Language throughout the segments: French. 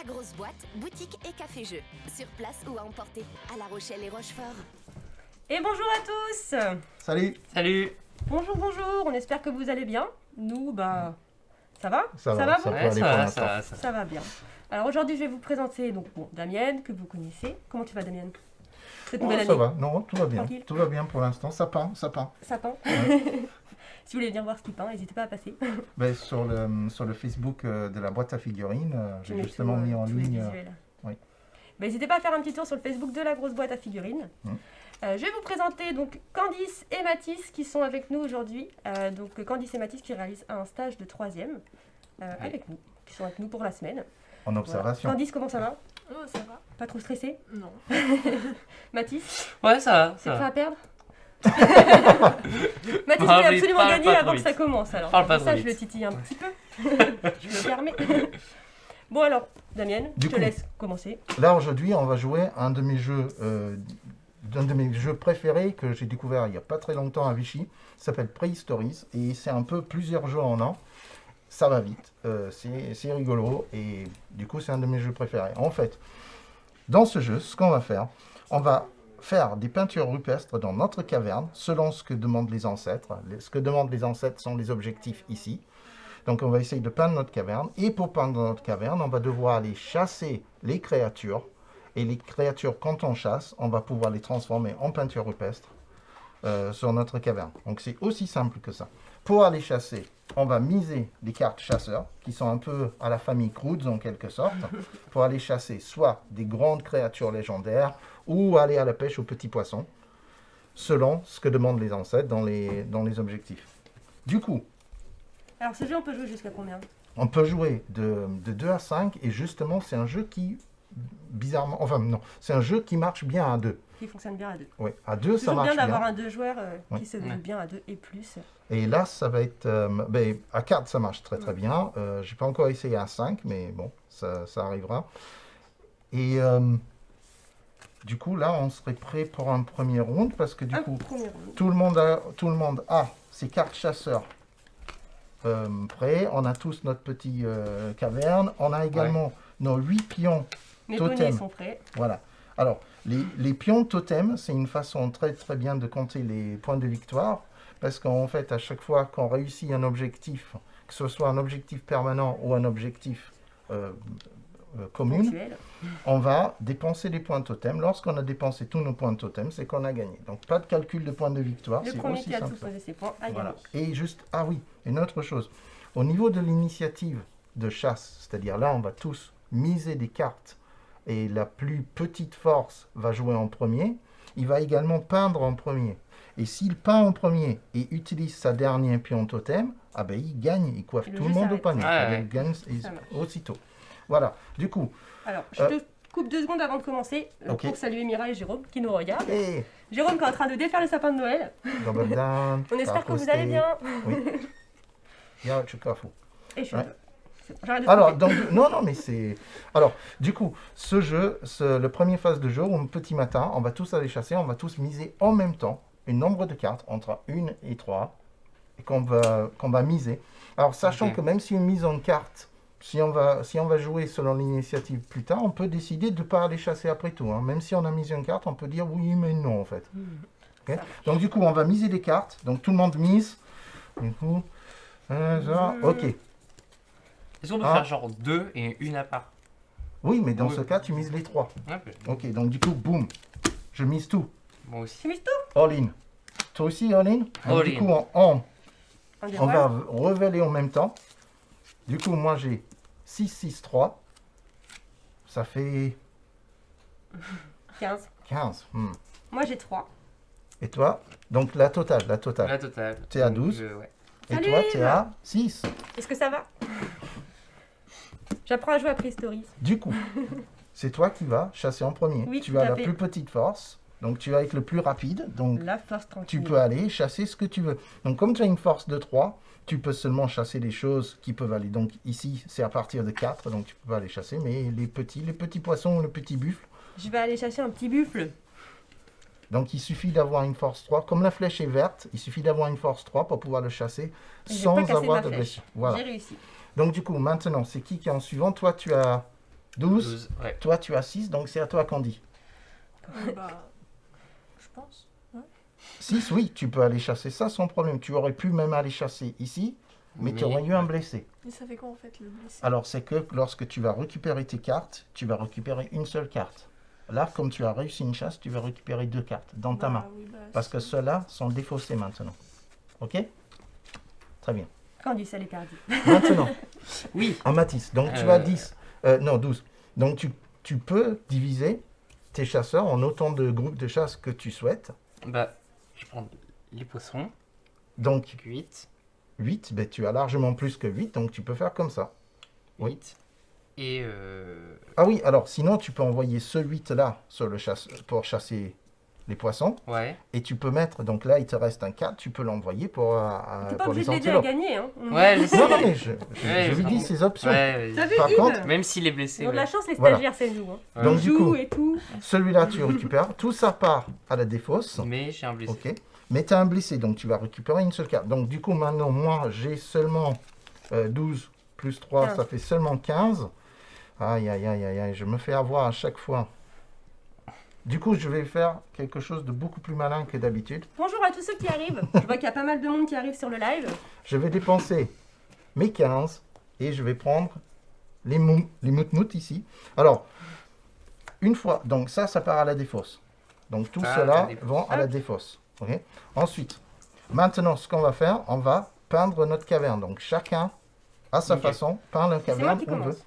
La grosse boîte, boutique et café-jeu. Sur place ou à emporter, à La Rochelle et Rochefort. Et bonjour à tous. Salut. Salut. Bonjour, on espère que vous allez bien. Nous, ça va Ça va, vous ça peut aller pour l'instant. Ça va bien. Alors aujourd'hui, je vais vous présenter Damienne, que vous connaissez. Comment tu vas, Damienne? Cette nouvelle Ça année. va, non, tout va bien. Tranquille. Tout va bien pour l'instant, ça peint. Ça peint. Si vous voulez venir voir ce qu'il peint, n'hésitez pas à passer. Ben, sur le Facebook de la boîte à figurines, j'ai mets justement mis en tous les ligne. visuels. Oui. N'hésitez pas à faire un petit tour sur le Facebook de la grosse boîte à figurines. Je vais vous présenter donc Candice et Mathis qui sont avec nous aujourd'hui. Donc Candice et Mathis qui réalisent un stage de 3e avec nous, qui sont avec nous pour la semaine. En observation. Voilà. Candice, comment ça va? Oh, ça va. Pas trop stressé? Non. Mathis, Ouais, ça va. c'est Ça prêt va. à perdre? Mathis Ah, voulait mais absolument parle gagner pas avant trop que vite. ça commence. Alors, Parle pas pour ça, trop je le vite. titille un petit peu. Je me permets. Bon alors, Damienne, je Du te coup. laisse commencer. Là, aujourd'hui, on va jouer un de mes jeux, préférés que j'ai découvert il n'y a pas très longtemps à Vichy. Ça s'appelle Prehistories et c'est un peu plusieurs jeux en un. Ça va vite, c'est rigolo et du coup, c'est un de mes jeux préférés. En fait, dans ce jeu, ce qu'on va faire, on va faire des peintures rupestres dans notre caverne selon ce que demandent les ancêtres. Ce que demandent les ancêtres sont les objectifs ici. Donc on va essayer de peindre notre caverne. Et pour peindre notre caverne, on va devoir aller chasser les créatures. Et les créatures, quand on chasse, on va pouvoir les transformer en peinture rupestre sur notre caverne. Donc c'est aussi simple que ça. Pour aller chasser, on va miser des cartes chasseurs, qui sont un peu à la famille Croods en quelque sorte, pour aller chasser soit des grandes créatures légendaires, ou aller à la pêche aux petits poissons, selon ce que demandent les ancêtres dans les objectifs. Du coup, Alors ce jeu, on peut jouer jusqu'à combien? on peut jouer de 2 à 5 et justement c'est un jeu qui, bizarrement, enfin non, c'est un jeu qui marche bien à 2. Qui fonctionne bien à 2. Oui, à 2 ça Toujours marche bien d'avoir bien. un 2 joueurs Ouais. qui se joue bien à 2 et plus. Et là ça va être, à 4 ça marche très très bien. J'ai pas encore essayé à 5 mais bon, ça arrivera. Et du coup là on serait prêt pour un premier round parce que du Un coup premier round. tout le monde a ses cartes chasseurs prêts. On a tous notre petit caverne. On a également nos 8 pions. Mes Totem. poneys sont prêts. Voilà. Alors, les pions totem, c'est une façon très très bien de compter les points de victoire. Parce qu'en fait, à chaque fois qu'on réussit un objectif, que ce soit un objectif permanent ou un objectif commun, Ponctuels. on va dépenser des points totem. Lorsqu'on a dépensé tous nos points totem, c'est qu'on a gagné. Donc, pas de calcul de points de victoire. Le C'est premier aussi qui a simple tous que ça. posé ses points a Voilà. gagné. Et juste, ah oui, une autre chose. Au niveau de l'initiative de chasse, c'est-à-dire là, on va tous miser des cartes et la plus petite force va jouer en premier. Il va également peindre en premier. Et s'il peint en premier et utilise sa dernière pion totem, ah ben il gagne, il coiffe Et le tout jeu le monde au s'arrête. panier. Ouais, Il gagne Ça marche. aussitôt. Voilà. Du coup, Alors, je te coupe 2 secondes avant de commencer Ok. pour saluer Mira et Jérôme qui nous regardent. hey, Jérôme qui est en train de défaire le sapin de Noël. double down, On espère que vous posté. allez bien. Oui. Ja, je suis pas fou. Et je suis Ouais. un peu. C'est bon, j'arrête de Alors, couper. donc, non, mais c'est... Alors, du coup, ce jeu, le premier phase de jeu, au petit matin, on va tous aller chasser, on va tous miser en même temps un nombre de cartes entre 1 et 3 et qu'on va miser. Alors, sachant Ok. que même si on mise en carte, si on va jouer selon l'initiative plus tard, on peut décider de ne pas aller chasser après tout. Hein. Même si on a misé une carte, on peut dire oui, mais non, en fait. Ok. Donc, du coup, on va miser des cartes. Donc, tout le monde mise. Du coup, ça, ok. Est-ce qu'on peut Ah. faire genre 2 et une à part? Oui, mais dans Oui. ce cas, tu mises les 3. Ouais, Ok, donc du coup, boum, je mise tout. moi aussi. Tu mises tout? All in. Toi aussi, all in? Donc, All du in. coup, Un des on rois. va révéler en même temps. Du coup, moi, j'ai 6, 6, 3. Ça fait 15. 15. Moi j'ai 3. Et toi? Donc, la totale. La totale. T'es à Donc, 12. ouais. Et Salut, toi, t'es Yves. à 6. Est-ce que ça va? J'apprends à jouer à Prehistories. Du coup, c'est toi qui vas chasser en premier. Oui, Tu tout as à la fait. plus petite force. Donc, tu vas être le plus rapide. Donc, La force tu tranquille. peux aller chasser ce que tu veux. Donc, comme tu as une force de 3, tu peux seulement chasser des choses qui peuvent aller. Donc, ici, c'est à partir de 4, donc tu peux pas aller chasser. Mais les petits poissons, le petit buffle. Je vais aller chercher un petit buffle. Donc, il suffit d'avoir une force 3. Comme la flèche est verte, il suffit d'avoir une force 3 pour pouvoir le chasser J'ai sans pas cassé avoir ma de flèche. blessure. Voilà. J'ai réussi. Donc, du coup, maintenant, c'est qui est en suivant? Toi, tu as 12. 12, ouais. Toi, tu as 6, donc c'est à toi, Candy. Bah, je pense. 6, oui, tu peux aller chasser ça sans problème. Tu aurais pu même aller chasser ici, mais tu aurais eu un blessé. Mais ça fait quoi en fait le blessé? Alors, c'est que lorsque tu vas récupérer tes cartes, tu vas récupérer une seule carte. Là, comme tu as réussi une chasse, tu vas récupérer 2 cartes dans ta main. Oui, bah, Parce que ceux-là sont défaussés maintenant. Ok? Très bien. Candice, elle est perdue. Maintenant, Oui. Amatis, donc tu as 10. Non, 12. Donc tu peux diviser tes chasseurs en autant de groupes de chasse que tu souhaites. Bah, je prends les poissons. Donc 8. 8, ben, tu as largement plus que 8, donc tu peux faire comme ça. Oui. 8. Et Ah oui, alors sinon tu peux envoyer ce 8-là sur le pour chasser les poissons. ouais. Et tu peux mettre, donc là il te reste un 4, tu peux l'envoyer pour T'es pas les obligé de l'aider à antilopes. gagner, hein. Ouais, je sais. Non, non, mais je Ouais, lui dis vraiment. ces options. Ouais, T'as vu, Par Yves contre, même s'il est blessé. Ils ont de ouais. la chance, les Voilà. stagiaires, c'est nous. Hein. Ouais. Donc Ils du jouent coup, et tout. celui-là tu récupères, tout ça part à la défausse. Mais j'ai un blessé. Ok. Mais tu as un blessé, donc tu vas récupérer une seule carte. Donc du coup, maintenant, moi, j'ai seulement 12 plus 3, 15. ça fait seulement 15. Aïe, aïe, aïe, aïe, aïe, je me fais avoir à chaque fois. Du coup, je vais faire quelque chose de beaucoup plus malin que d'habitude. Bonjour à tous ceux qui arrivent. Je vois qu'il y a pas mal de monde qui arrive sur le live. Je vais dépenser mes 15 et je vais prendre les moutmout ici. Alors, une fois, donc ça part à la défausse. Donc tout Ah, cela la défausse. vont à la défausse. Ok. Ensuite, maintenant, ce qu'on va faire, on va peindre notre caverne. Donc chacun, à sa Ok. façon, peint la C'est moi caverne qui où il veut. commence.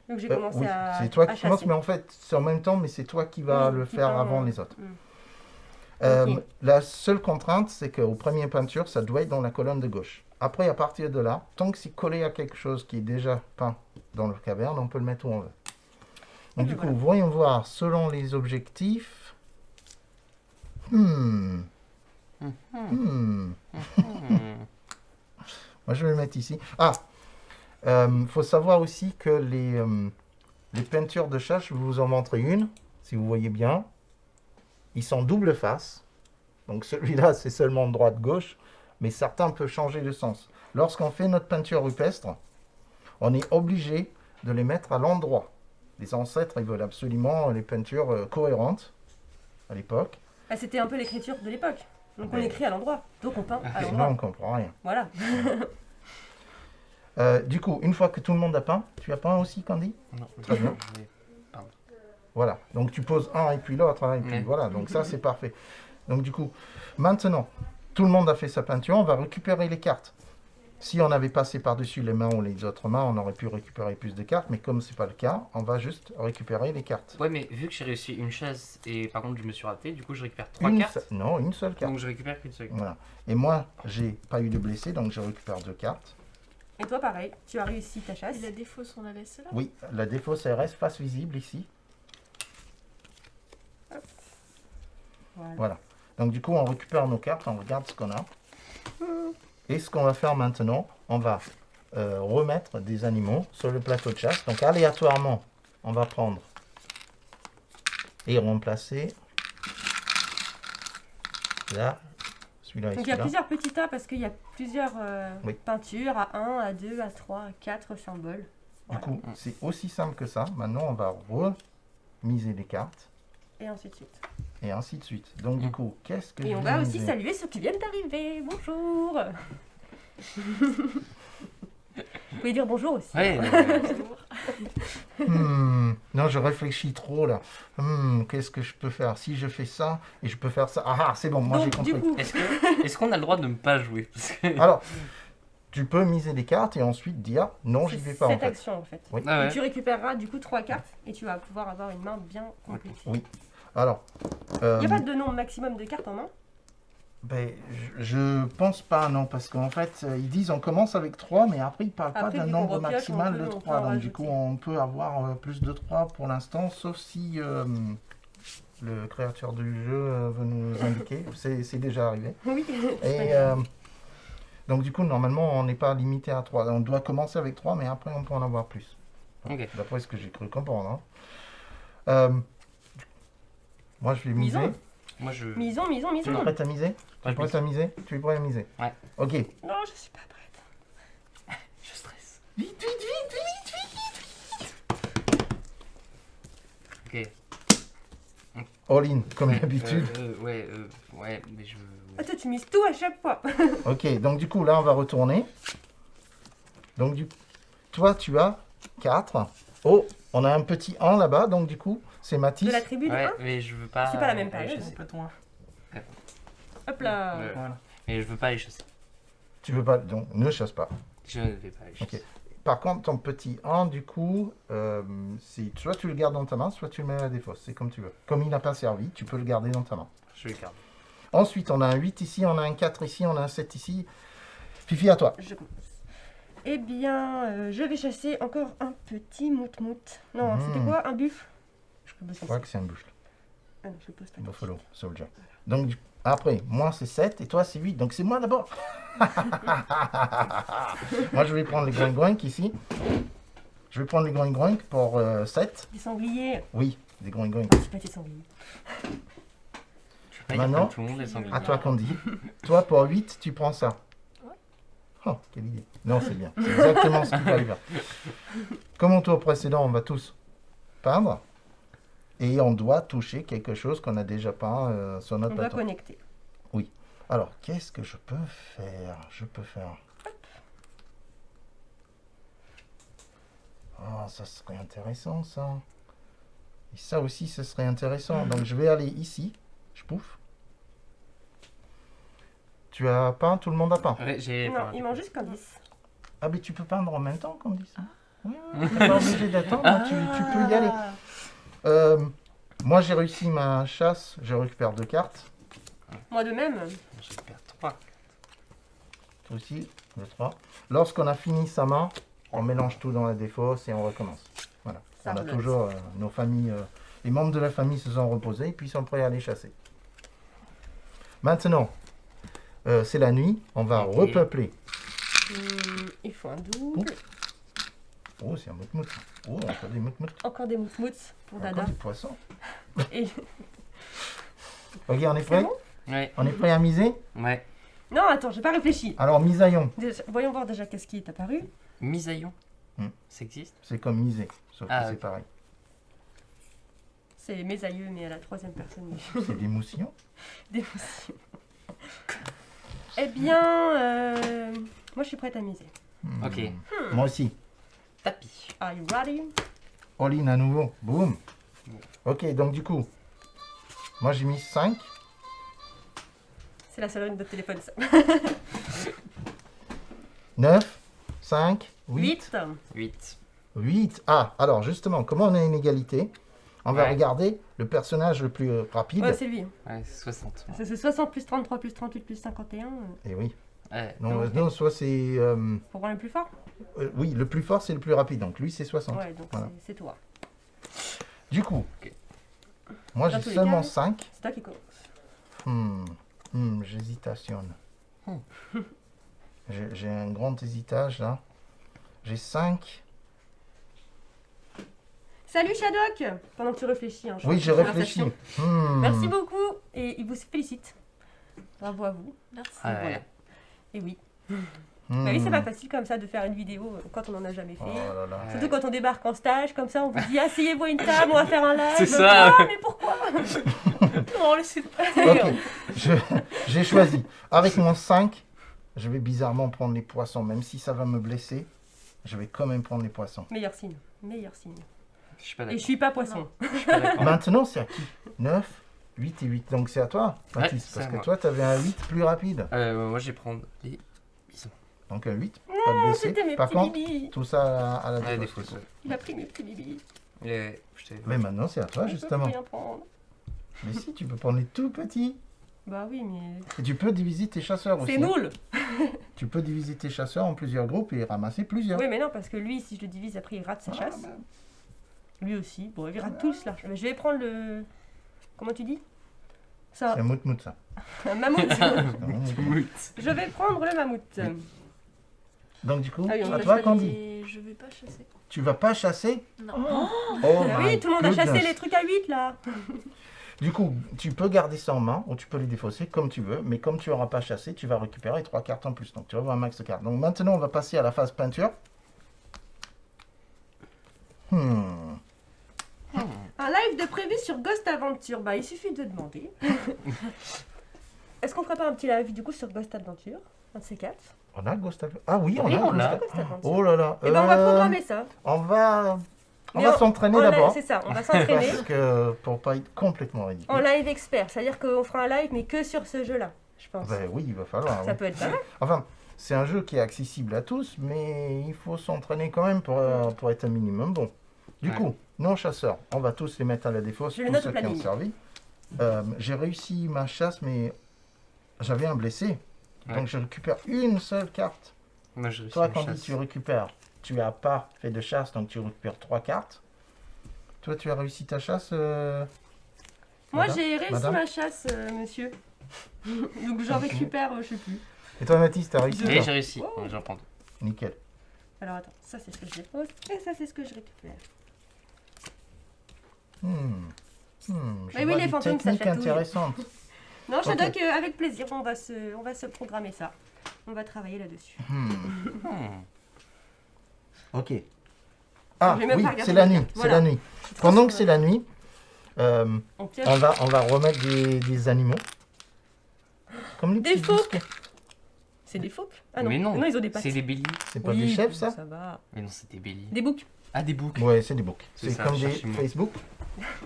Donc j'ai commencé Oui, à. c'est toi à qui commences, chasser. mais en fait, c'est en même temps, mais c'est toi qui vas Oui, le qui faire peint, avant les autres. Ok. La seule contrainte, c'est qu'au premier peinture, ça doit être dans la colonne de gauche. Après, à partir de là, tant que c'est collé à quelque chose qui est déjà peint dans le caverne, on peut le mettre où on veut. Donc, du coup, voilà. voyons voir, selon les objectifs. Hmm. Moi, je vais le mettre ici. Ah, faut savoir aussi que les peintures de chasse, je vais vous en montrer une, si vous voyez bien. Ils sont double face. Donc celui-là, c'est seulement droite-gauche, mais certains peuvent changer de sens. Lorsqu'on fait notre peinture rupestre, on est obligé de les mettre à l'endroit. Les ancêtres, ils veulent absolument les peintures cohérentes à l'époque. Ah, c'était un peu l'écriture de l'époque. Donc on Mais- écrit à l'endroit. Donc on peint à Sinon, on l'endroit. ne comprend rien. Voilà. Du coup, une fois que tout le monde a peint, tu as peint aussi, Candy? Non, Très bien. je vais peindre. Voilà, donc tu poses un et puis l'autre, hein, et puis Ouais. voilà, donc ça c'est parfait. Donc du coup, maintenant, tout le monde a fait sa peinture, on va récupérer les cartes. Si on avait passé par-dessus les mains ou les autres mains, on aurait pu récupérer plus de cartes, mais comme c'est pas le cas, on va juste récupérer les cartes. Ouais, mais vu que j'ai réussi une chasse et par contre je me suis raté, du coup je récupère 3 Une cartes. Non, une seule carte. Donc je récupère qu'une seule. Voilà. Et moi, j'ai pas eu de blessé, donc je récupère 2 cartes. Et toi, pareil, tu as réussi ta chasse. Et la défausse, on la laisse là? Oui, la défausse RS face visible ici. Voilà. Voilà. Donc du coup, on récupère nos cartes, on regarde ce qu'on a. Et ce qu'on va faire maintenant, on va remettre des animaux sur le plateau de chasse. Donc aléatoirement, on va prendre et remplacer là, celui-là et Donc il y a celui-là. plusieurs petits tas parce qu'il y a plusieurs Oui. peintures à 1, à 2, à 3, à 4 symboles. Du Voilà. coup, c'est aussi simple que ça. Maintenant, on va remiser les cartes Et ainsi de suite. et ainsi de suite. Donc du coup, qu'est-ce que Et je on vais va aussi miser? saluer ceux qui viennent d'arriver. Bonjour. Vous pouvez dire bonjour aussi. Ouais, Non, je réfléchis trop là. Qu'est-ce que je peux faire? Si je fais ça et je peux faire ça. Ah, c'est bon, moi j'ai Donc du compris. coup, est-ce qu'on a le droit de ne pas jouer? Parce que... Alors, tu peux miser les cartes et ensuite dire non, j'y vais c'est pas en cette fait. action en fait. Oui. Ah Et ouais. tu récupéreras du coup 3 cartes et tu vas pouvoir avoir une main bien complète. Oui. Alors, Il n'y a pas de nombre maximum de cartes en main. ben, je pense pas, non, parce qu'en fait, ils disent on commence avec 3, mais après, ils parlent pas Après, d'un vu qu'on nombre repioche, maximal on de peut en 3. Donc, du coup, rajouter. on peut avoir plus de 3 pour l'instant, sauf si le créateur du jeu veut nous indiquer. C'est déjà arrivé. Oui. Et donc, du coup, normalement, on n'est pas limité à 3. On doit commencer avec 3, mais après, on peut en avoir plus. Ok. D'après ce que j'ai cru comprendre. Hein. Moi, je vais miser. Misons. Moi je. Misons, misons, Tu es misons. prêt à miser? Tu es prêt à miser? Tu es prêt à miser? Ouais. Ok. Non, je suis pas prête. Je stresse. Vite, vite, vite, vite, vite, vite. Ok. All-in, comme d'habitude. Ouais, mais je... Ah, toi, tu mises tout à chaque fois. Ok, donc du coup, là, on va retourner. Donc, toi, tu as 4. Oh, on a un petit 1 là-bas, donc du coup, c'est Mathis. De la tribu du Ouais, 1. mais je veux pas... C'est pas la même aller période. chasser. Complètement. Hop là. Voilà. Mais je veux pas aller chasser. Tu veux pas, donc ne chasse pas. Je ne vais pas aller chasser. Ok. Par contre, ton petit 1, du coup, soit tu le gardes dans ta main, soit tu le mets à la défausse. C'est comme tu veux. Comme il n'a pas servi, tu peux le garder dans ta main. Je le garde. Ensuite, on a un 8 ici, on a un 4 ici, on a un 7 ici. Fifi, à toi. Je commence. Eh bien, je vais chasser encore un petit mout-mout. Non, c'était quoi? Un buffle? Je peux Je crois que c'est un buffle. Ah non, je pose pas. Buffalo, soldier. Donc, après, moi c'est 7 et toi c'est 8. Donc c'est moi d'abord. Moi je vais prendre les groink ici. Je vais prendre les groink pour 7. Des sangliers. Oui, des groink. Ah, c'est pas des sangliers. Je veux pas Maintenant, tout le monde les sangliers. À toi Candy. Toi pour 8, tu prends ça. Oh, quelle idée. Non, c'est bien. C'est exactement ce qu'il fallait faire. Comme au tour précédent, on va tous peindre. Et on doit toucher quelque chose qu'on n'a déjà pas sur notre On doit plateau. connecter. Alors, qu'est-ce que je peux faire? Oh, ça serait intéressant, ça. Et ça aussi, ce serait intéressant. Donc, je vais aller ici. Je pouffe. Tu as peint? Tout le monde a peint? Ouais, j'ai... Non, il mange juste Candice. Ah, mais tu peux peindre en même temps, comme dit ça. Oui, tu n'es pas obligé d'attendre. Tu peux y aller. Moi, j'ai réussi ma chasse. Je récupère 2 cartes. Moi de même. Je perds 3. Toi aussi, 2, 3. Lorsqu'on a fini sa main, on mélange tout dans la défausse et on recommence. Voilà. Ça On a roulotte. toujours nos familles, les membres de la famille se sont reposés et puis sont prêts à aller chasser. Maintenant, c'est la nuit, on va Ok. repeupler. Il faut un double. Oh, c'est un mout-mout. Oh, encore des mout-mout. Encore des mout-mouts pour Encore Dada. du poisson. Et... Ok, on est prêt? bon Ouais, On est prêt à miser? ouais. Non, attends, j'ai pas réfléchi. Alors, misaillon, Déjà, voyons voir déjà qu'est-ce qui est apparu. Misaillon. Hmm. Ça existe? c'est comme miser, sauf Ah, que c'est ok. pareil. C'est mes aïeux, mais à la 3e personne. C'est des moussillons. D'émotion. Eh bien, moi je suis prête à miser. Ok. Moi aussi. Tapis. Are you ready? All-in à nouveau. Boum. Ok, donc du coup, moi j'ai mis 5. C'est la sonnerie de notre téléphone, ça. 9, 5, 8. 8. 8. 8. Ah, alors justement, comment on a une égalité? On va Ouais. regarder le personnage le plus rapide. Ouais, c'est lui. Ouais, c'est 60. C'est 60 plus 33 plus 38 plus 51. Et oui. Ouais. Non, Ok. non, soit c'est... Pour voir le plus fort? oui, le plus fort, c'est le plus rapide. Donc lui, c'est 60. Ouais, donc Voilà. c'est toi. Du coup, Ok. moi Dans j'ai tous les seulement cas, 5. C'est toi qui commence. J'hésitation. Hmm. J'ai un grand hésitage là. J'ai 5. Salut Shadok! Pendant que tu réfléchis. Hein, je Oui, fais j'ai une réfléchi. conversation. Merci beaucoup. Et il vous félicite. Bravo à vous. Merci. Ah ouais. Voilà. Et oui. Bah oui, c'est pas facile comme ça de faire une vidéo quand on en a jamais fait. Oh là là. Ouais. Surtout quand on débarque en stage, comme ça, on vous dit asseyez-vous à une table, on va faire un live. C'est ça. Ah, mais pourquoi? Non, laissez Ok, j'ai choisi. Avec mon 5, je vais bizarrement prendre les poissons. Même si ça va me blesser, je vais quand même prendre les poissons. Meilleur signe. Meilleur signe. Je suis pas Et d'accord. je suis pas poisson. Je suis pas d'accord. Maintenant, c'est à qui? 9, 8 et 8. Donc c'est à toi, Mathis. c'est parce à que moi. toi, tu avais un 8 plus rapide. Moi, je vais prendre les bisons. Donc un 8, pas de blessé. C'était mes Par petits contre, bibis. tout ça à la Ouais, des défausse. fausses. Ouais. Il a pris mes petits bibis. Et je t'ai- Mais maintenant, c'est à toi, Je peux justement. plus rien prendre. Mais si, tu peux prendre les tout petits. Bah oui, mais. Et tu peux diviser tes chasseurs aussi. C'est nul! Tu peux diviser tes chasseurs en plusieurs groupes et ramasser plusieurs. Oui, mais non, parce que lui, si je le divise, après, il rate sa chasse. Lui aussi. Bon, il rate tous là. Mais je vais prendre le. Comment tu dis? Ça. C'est un mout-mout, ça. Un mammouth. Mout. Je vais prendre le mammouth. Donc du coup, Ah oui, on à a toi, choisi. Candy. Et je vais pas chasser. Tu vas pas chasser? Non. Oh Ah my oui, tout le monde a chassé goodness. les trucs à 8 là. Du coup, tu peux garder ça en main ou tu peux les défausser comme tu veux, mais comme tu n'auras pas chassé, tu vas récupérer 3 cartes en plus. Donc tu vas avoir un max de cartes. Donc maintenant, on va passer à la phase peinture. Ah un live de prévu sur Ghost Adventure. Bah, il suffit de demander. Est-ce qu'on ferait pas un petit live du coup sur Ghost Adventure? Un de ces quatre. On a Ghost Adventure. Ah oui, on Oui, a on Ghost a. Adventure. Ghost Adventure. Oh là là. Et ben on va programmer ça. On va Mais s'entraîner d'abord. C'est ça, on va s'entraîner. Parce que pour pas être complètement ridicule. En live expert, c'est-à-dire qu'on fera un live mais que sur ce jeu-là, je pense. Ben oui, il va falloir. Ça oui. peut être pas mal. Enfin, c'est un jeu qui est accessible à tous, mais il faut s'entraîner quand même pour être un minimum bon. Du Ouais. coup, nos chasseurs, on va tous les mettre à la défausse, Je le tous note ceux au qui ont planning. servi. J'ai réussi ma chasse, mais j'avais un blessé. Ouais. Donc je récupère une seule carte. Moi, je réussis Toi, ma quand chasse. tu récupères, tu n'as pas fait de chasse, donc tu récupères 3 cartes. Toi, tu as réussi ta chasse Moi madame j'ai réussi Madame ma chasse, monsieur. Donc j'en récupère, je sais plus. Et toi, Mathis, tu as réussi Oui, toi j'ai réussi. Oh. J'en prends deux. Nickel. Alors attends, ça c'est ce que je dépose et ça c'est ce que je récupère. Je oui, vois les des fantômes, ça techniques chatouille. intéressantes. Non, je Ok. dois qu'avec plaisir, on va se programmer ça. On va travailler là-dessus. Ok. Ah Je vais même oui, pas regarder c'est la les nuit. cartes. C'est Voilà. la nuit. Pendant que c'est la nuit, On pioche. on va remettre des animaux. Comme les Des petits phoques. disques. C'est des phoques? Ah non. Mais non, ils ont des pattes. c'est des béliers. C'est pas Oui, des chefs, ça Ça va. Mais non, c'est des béliers. Des boucs. Ah, des boucs. Ouais, c'est des books. C'est C'est ça, comme des cherchez-moi. Facebook.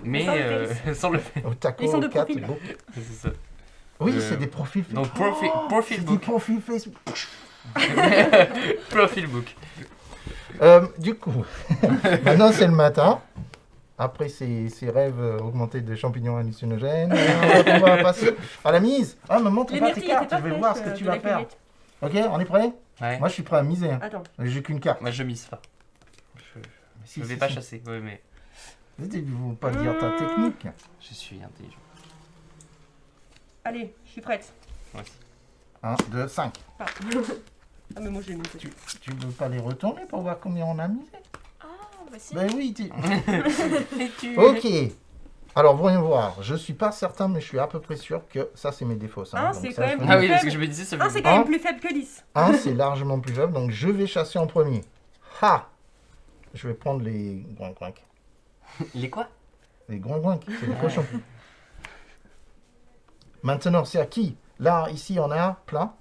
Mais Sans le sans le Au taco, Ils sont de 4 profil. books. C'est ça. Oui, Euh, c'est des profils Facebook. Donc, profil C'est des book. profils Facebook. Profil book. Du coup, maintenant c'est le matin. Après ces rêves augmentés de champignons hallucinogènes, on va passer à la mise. Ah, me montre Les pas tes myrtilles étaient cartes, pas je vais fraîches, voir ce que tu de vas la faire. cueillette. Ok, on est prêt? Ouais. Moi je suis prêt à miser. Hein. Attends. J'ai qu'une carte. Moi, je mise pas. Si, Je vais si, pas si. chasser. Ouais, mais Il ne faut pas dire ta technique. je suis intelligent. Allez, je suis prête. Moi aussi. 1, 2, 5. Ah, ah mais moi j'ai mis Tu veux pas les retourner pour voir combien on a misé? Ah, bah si. Ben oui, Ok. Alors voyons voir. Je suis pas certain, mais je suis à peu près sûr que ça c'est mes défauts. Ah, Donc c'est ça, quand je même- peux Ah dire. oui, parce que je me disais, ça Ah, veut c'est dire. quand même plus faible que 10. 1, c'est largement plus faible, donc je vais chasser en premier. Ha! Je vais prendre les groinquinques. Il est quoi? Les groinquinques, c'est des cochons. Maintenant, c'est à qui? Là, ici, on a plein.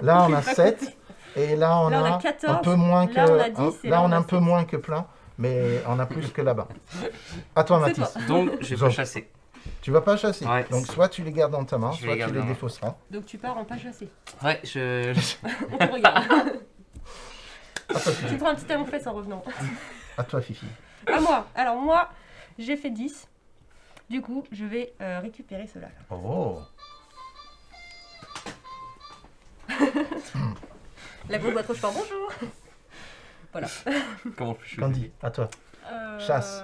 Là, on a 7. Et là, on Là, on a a 14. un peu moins que... Là, on a 10, et là, on a un 7. peu moins que plein, mais on a plus que là-bas. À toi, C'est Mathis. toi. Donc, je vais Zo. pas chasser. Tu vas pas chasser. Ouais. Donc, soit tu les gardes dans ta main, Je vais soit les tu garder les en main. défausseras. Donc tu pars en pas chassé. Ouais, On te regarde. À toi, Tu Fifi. prends un petit talon fesse en revenant. À toi, Fifi. À moi. Alors moi, j'ai fait 10. Du coup, je vais récupérer cela. Oh. La grosse boîte rochefort, bonjour. Voilà. Comment je suis Candy, à toi. Chasse.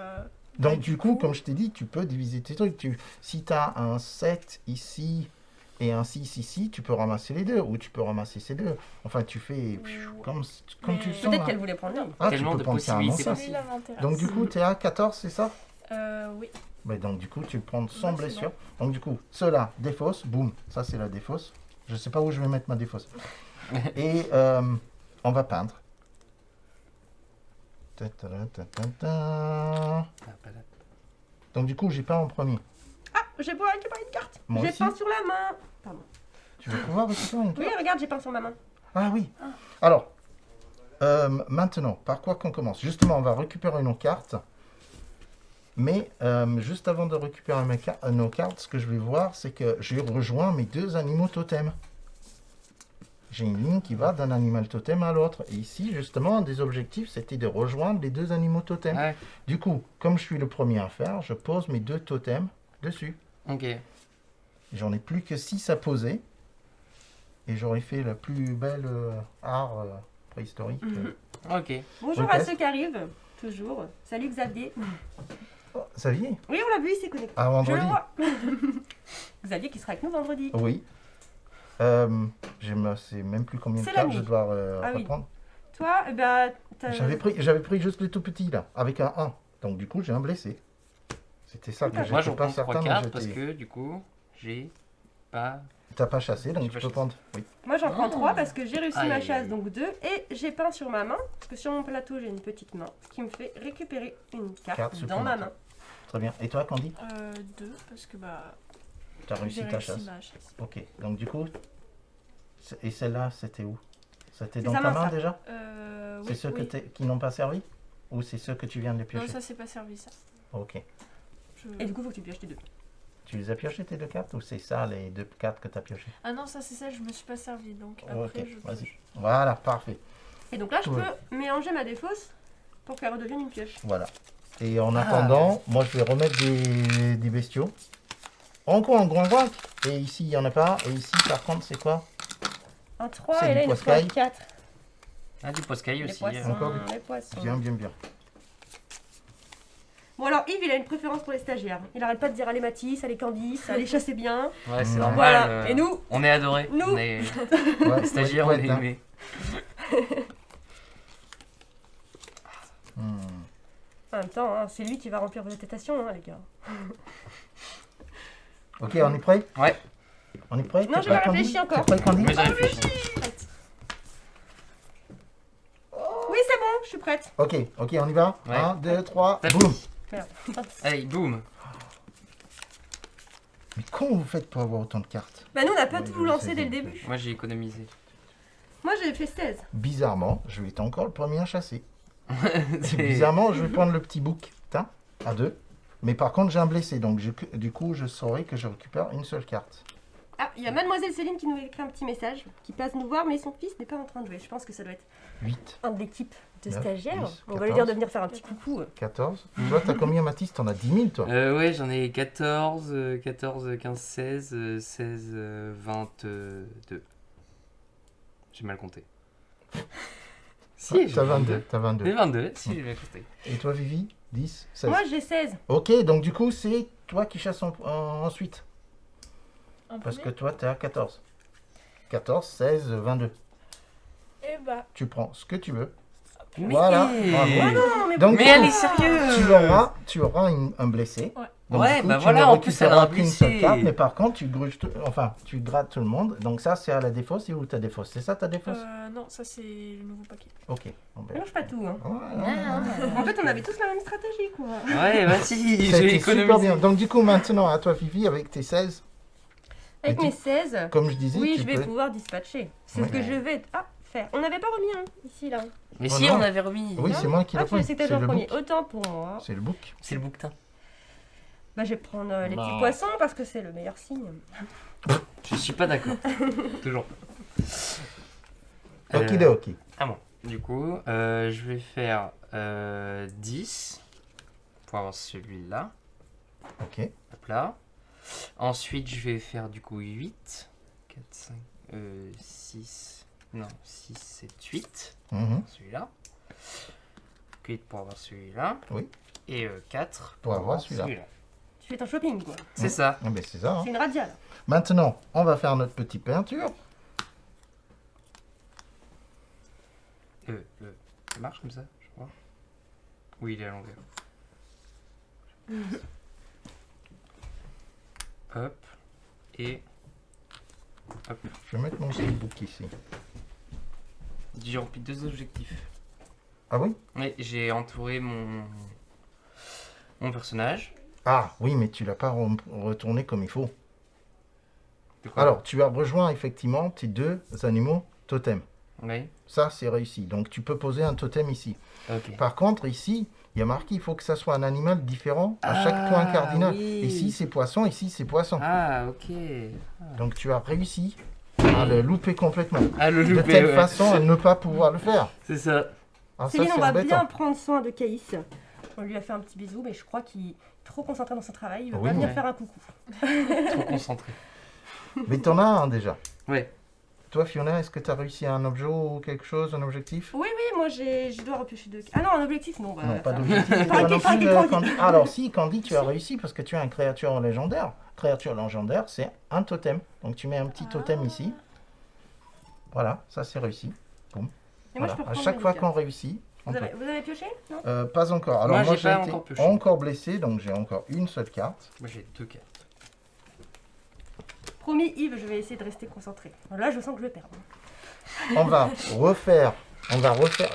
Donc, du coup, comme je t'ai dit, tu peux diviser tes trucs. Si tu as un 7 ici et un 6 ici, tu peux ramasser les deux. Ou tu peux ramasser ces deux. Enfin, tu fais comme tu le sens. Peut-être là. qu'elle voulait prendre lui. Ah, tu Tellement peux de prendre carrément possibilités ça. Celui-là m'intéresse. Donc, du coup, tu es à 14, c'est ça? Oui. Bah, donc, du coup, tu le prends sans Ouais, c'est blessure. Donc, du coup, ceux-là, défausse. Boum. Ça, c'est la défausse. Je sais pas où je vais mettre ma défausse. Et on va peindre. Ta, ta, ta, ta, ta. Donc, du coup, j'ai peint en premier. Ah, j'ai pas récupéré une carte. Moi J'ai aussi. peint sur la main. Pardon. Tu veux pouvoir récupérer une Oui, carte? regarde, j'ai peint sur ma main. Ah oui. Alors, maintenant, par quoi qu'on commence? Justement, on va récupérer nos cartes. Mais juste avant de récupérer nos cartes, ce que je vais voir, c'est que j'ai rejoint mes deux animaux totems. J'ai une ligne qui va d'un animal totem à l'autre. Et ici, justement, un des objectifs, c'était de rejoindre les deux animaux totems. Ouais, Du coup, comme je suis le premier à faire, je pose mes deux totems dessus. ok. J'en ai plus que 6 à poser. Et j'aurais fait la plus belle art préhistorique. Ok. Bonjour Ok. à ceux qui arrivent. Toujours. Salut Xavier. Oh, Xavier, Oui, on l'a vu, il s'est connecté. à Je vendredi. le vois. Xavier qui sera avec nous vendredi. Oui. Je ne sais même plus combien de C'est la cartes je nuit. dois Ah oui. reprendre. Toi, eh ben, J'avais pris juste le tout petit là, avec un 1. Donc du coup, j'ai un blessé. C'était ça que Moi, j'étais Moi, j'en pas prends 3 certain. cartes mais parce j'étais- que du coup, j'ai pas. T'as pas chassé, donc J'ai tu pas peux chassé. prendre. Oui. Moi j'en prends Oh. 3 parce que j'ai réussi Aïe, ma aïe, chasse, aïe. donc 2, et j'ai peint sur ma main, parce que sur mon plateau j'ai une petite main, ce qui me fait récupérer une carte Carte dans ma main. Très bien. Et toi, Candy? 2, parce que bah. Tu as réussi j'ai ta réussi chasse. ma chasse. Ok. Donc du coup, et celle-là, c'était où? C'était dans sa ta main, main ça. déjà? Oui, C'est ceux oui. qui n'ont pas servi? Ou c'est ceux que tu viens de Non, piocher? ça c'est pas servi ça. Ok. Et du coup, faut que tu pioches tes 2. Tu les as piochés tes 2 cartes ou c'est ça les 2 cartes que tu as piochées? Ah non, ça c'est ça, je me suis pas servi donc Ok, après je vas-y. pioche. Voilà, parfait. Et donc là, je Ouais. peux mélanger ma défausse pour qu'elle redevienne une pioche. Voilà. Et en attendant, moi je vais remettre des bestiaux. Encore un grand grand. Et ici, il n'y en a pas. Et ici, par contre, c'est quoi? Un 3 C'est et du là, une fois poiscaille. 4. Ah, du poscaille Les aussi. poissons, Encore les poissons. Bien, bien, bien. Bon alors Yves, il a une préférence pour les stagiaires. Il arrête pas de dire allez Mathis, allez Candice, allez chasser bien. Ouais, c'est Ouais. normal. Voilà. Et nous, On est adorés. Nous. On est Ouais, stagiaires, on ouais, est hein. aimés. en même temps, hein, c'est lui qui va remplir vos attestations, hein, les gars. Ok, on est prêt? Ouais. On est prêt? Non, T'es je vais prêt, Candy? réfléchir encore. T'es prêt, Candy? Mais j'ai réfléchi. Oui, c'est bon, je suis prête. Ok, on y va? Ouais. 1, 2, 3, Tapis. boum! Merde. Allez, boum. Mais comment vous faites pour avoir autant de cartes? Bah nous, on n'a pas Ouais, tout je lancé sais, dès le je sais. début. Moi, j'ai économisé. Moi, j'ai fait 16. Bizarrement, je vais être encore le premier à chasser. C'est- Bizarrement, je vais prendre le petit bouc, à 2. Mais par contre, j'ai un blessé, donc du coup, je saurai que je récupère une seule carte. Ah, il y a Mademoiselle Céline qui nous écrit un petit message, qui passe nous voir, mais son fils n'est pas en train de jouer. Je pense que ça doit être 8, un de l'équipe de 9, stagiaires. 10, On va lui 14. dire de venir faire un petit coucou. 14. Toi, t'as combien, Mathis? T'en as 10 000, toi? Ouais, j'en ai 14, 15, 16, 16, 22. J'ai mal compté. Si, j'ai T'as 22. T'as 22. J'ai 22, si, j'ai mal compté. Et toi, Vivi? 10, 16. Moi, j'ai 16. Ok, donc du coup, c'est toi qui chasses ensuite. En Parce que premier. toi, t'es à 14. 14, 16, 22. Et bah. Tu prends ce que tu veux. Mais- Voilà, bravo. Non, mais Donc, Mais du elle coup, est sérieuse. tu auras un blessé. Ouais. Donc, Ouais, du coup, bah tu voilà, ne en plus, elle a un récupéreras qu'une seule blessé. carte, mais par contre, tu grattes tout le monde. Donc ça, c'est à la défausse. Et où ta défausse? C'est ça ta défausse? Non, ça c'est le nouveau paquet. Ok. Bon, ben, mélange pas tout. Hein. ouais. En fait, on avait tous la même stratégie, quoi. Ouais, vas-y, Ça a j'ai été super économisé. bien. Donc du coup, maintenant, à toi, Fifi, avec tes 16, Avec Mais mes 16, comme je disais, oui, tu je vais peux... pouvoir dispatcher. C'est Ouais. ce que je vais faire. On n'avait pas remis un, ici, là. Mais Oh si, non. on avait remis. Oui, c'est moi qui l'ai Ah, tu pris. sais que t'as C'est joué le en premier. bouc. Autant pour moi. C'est le bouc. C'est le bouquetin. Bah, je vais prendre les Bah. petits poissons parce que c'est le meilleur signe. Je suis pas d'accord. Toujours. Ok. Ah bon. Du coup, je vais faire 10 pour avoir celui-là. Ok. Hop là. Ensuite, je vais faire du coup 8. 4, 5, 6. Non, 6, 7, 8. Mhm. Celui-là. 8 pour avoir celui-là. Oui. Et 4 Pour avoir celui-là. Tu fais ton shopping, quoi. C'est ça. Ah ben, c'est ça. hein. C'est une radiale. Maintenant, on va faire notre petite peinture. Ça marche comme ça, je crois. Oui, il est à l'envers. Hop. Et. Hop. Je vais mettre mon petit bouc ici. J'ai rempli 2 objectifs. Ah oui? Oui, j'ai entouré mon personnage. Ah oui, mais tu l'as pas retourné comme il faut. De quoi? Alors, tu as rejoint effectivement tes 2 animaux totems. Oui. Ça, c'est réussi. Donc, tu peux poser un totem ici. Ok. Par contre, ici, il y a marqué, il faut que ça soit un animal différent à chaque point cardinal. oui. Ici, c'est poisson, ici, c'est poisson. Ah, ok. Donc, tu as réussi à le louper complètement. Ah, le De loupé, telle ouais. façon à ne pas pouvoir le faire. C'est ça. Ah, ça, Céline, on c'est va bien embêtant. prendre soin de Caïs. On lui a fait un petit bisou, mais je crois qu'il est trop concentré dans son travail. Il veut Oui, pas venir ouais. faire un coucou. Trop concentré. Mais t'en as un déjà. Ouais. Toi, Fiona, est-ce que tu as réussi un objet ou quelque chose, un objectif? Oui, moi je dois repiocher 2. Ah non, un objectif, non. Bah, Non, pas ça- d'objectif. Pas Toi non Candy, plus, Candy. Candy. Alors, si, Candy, tu as réussi parce que tu as une créature légendaire. Créature légendaire, c'est un totem. Donc, tu mets un petit totem ici. Voilà, ça c'est réussi. Et moi, Voilà. je peux À reprendre chaque mes fois cartes. qu'on réussit, on Vous peut. avez pioché? Non. Pas encore. Alors Moi, moi, j'ai pas été encore pioché. encore blessé, donc j'ai encore une seule carte. Moi, j'ai 2 cartes. Promis, Yves, je vais essayer de rester concentré. Là, je sens que je vais perdre. On va refaire.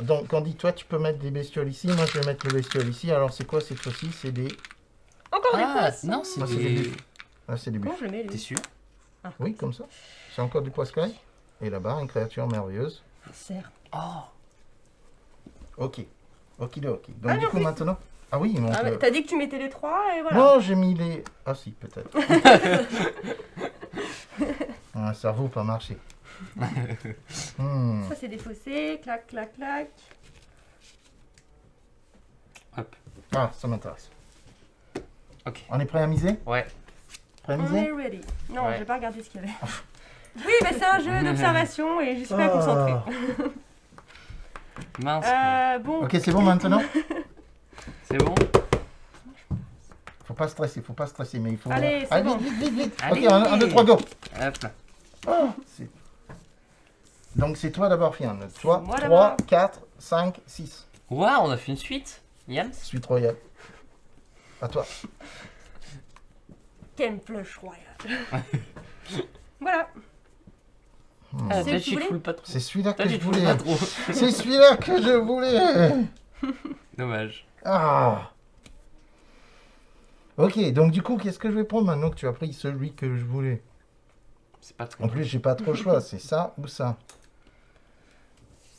Donc Candy, toi tu peux mettre des bestioles ici. Moi je vais mettre le bestiole ici. Alors c'est quoi cette fois-ci? C'est des Encore des poissons. non, c'est Ah, c'est des... des buffles. Là, c'est des Comment buffles. je le mets, T'es lui? sûr? Ah, Oui, comme ça. C'est encore du poiscaille. Et là-bas, une créature merveilleuse. Serre. Oh. Ok. Okidoki. Donc, Ah, du non, coup, oui. maintenant. Ah oui, donc. Ah, mais t'as dit que tu mettais les 3 et voilà. Non, j'ai mis les. Ah, si, peut-être. Un cerveau pas marché. Ça, c'est défaussé. Clac, clac, clac. Hop. Ah, ça m'intéresse. Ok. On est prêt à miser? Ouais. Prêt à On miser? est ready. Non, Ouais. j'ai pas regardé ce qu'il y avait. Oui, mais c'est un jeu d'observation et je suis pas concentrée. Mince. Bon. Ok, c'est bon maintenant? C'est bon? Faut pas stresser, mais il faut. Allez, c'est bon. vite. Allez. Ok, 1, 2, 3, go! Hop là. Oh, donc c'est toi d'abord, Fian. Toi, moi 3, d'abord. 4, 5, 6. Waouh, on a fait une suite. Yann? Suite royale. À toi. Quelle flush royale. Voilà. Ah, C'est toi, ce que tu tu voulais foules pas trop. C'est celui-là Toi, que tu je te foules voulais. pas trop. C'est celui-là que je voulais. Dommage. Ah. Ok, donc du coup, qu'est-ce que je vais prendre maintenant que tu as pris celui que je voulais? C'est pas très En plus, j'ai pas trop le choix, c'est ça ou ça.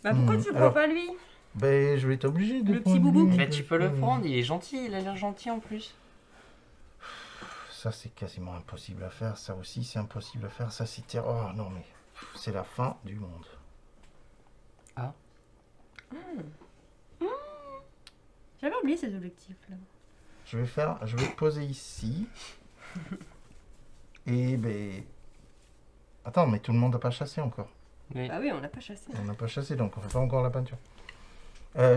Bah pourquoi tu prends alors- pas lui? Ben, je vais être obligé de Le prendre petit boubou. lui, Mais parce tu peux le que- prendre, il est gentil, il a l'air gentil en plus. Ça, c'est quasiment impossible à faire. Ça aussi, c'est impossible à faire. Ça, c'est Oh non, mais c'est la fin du monde. J'avais oublié ces objectifs là. Je vais poser ici. Et ben. Attends, mais tout le monde n'a pas chassé encore. Oui. Bah oui, on n'a pas chassé. On n'a pas chassé, donc on fait pas encore la peinture.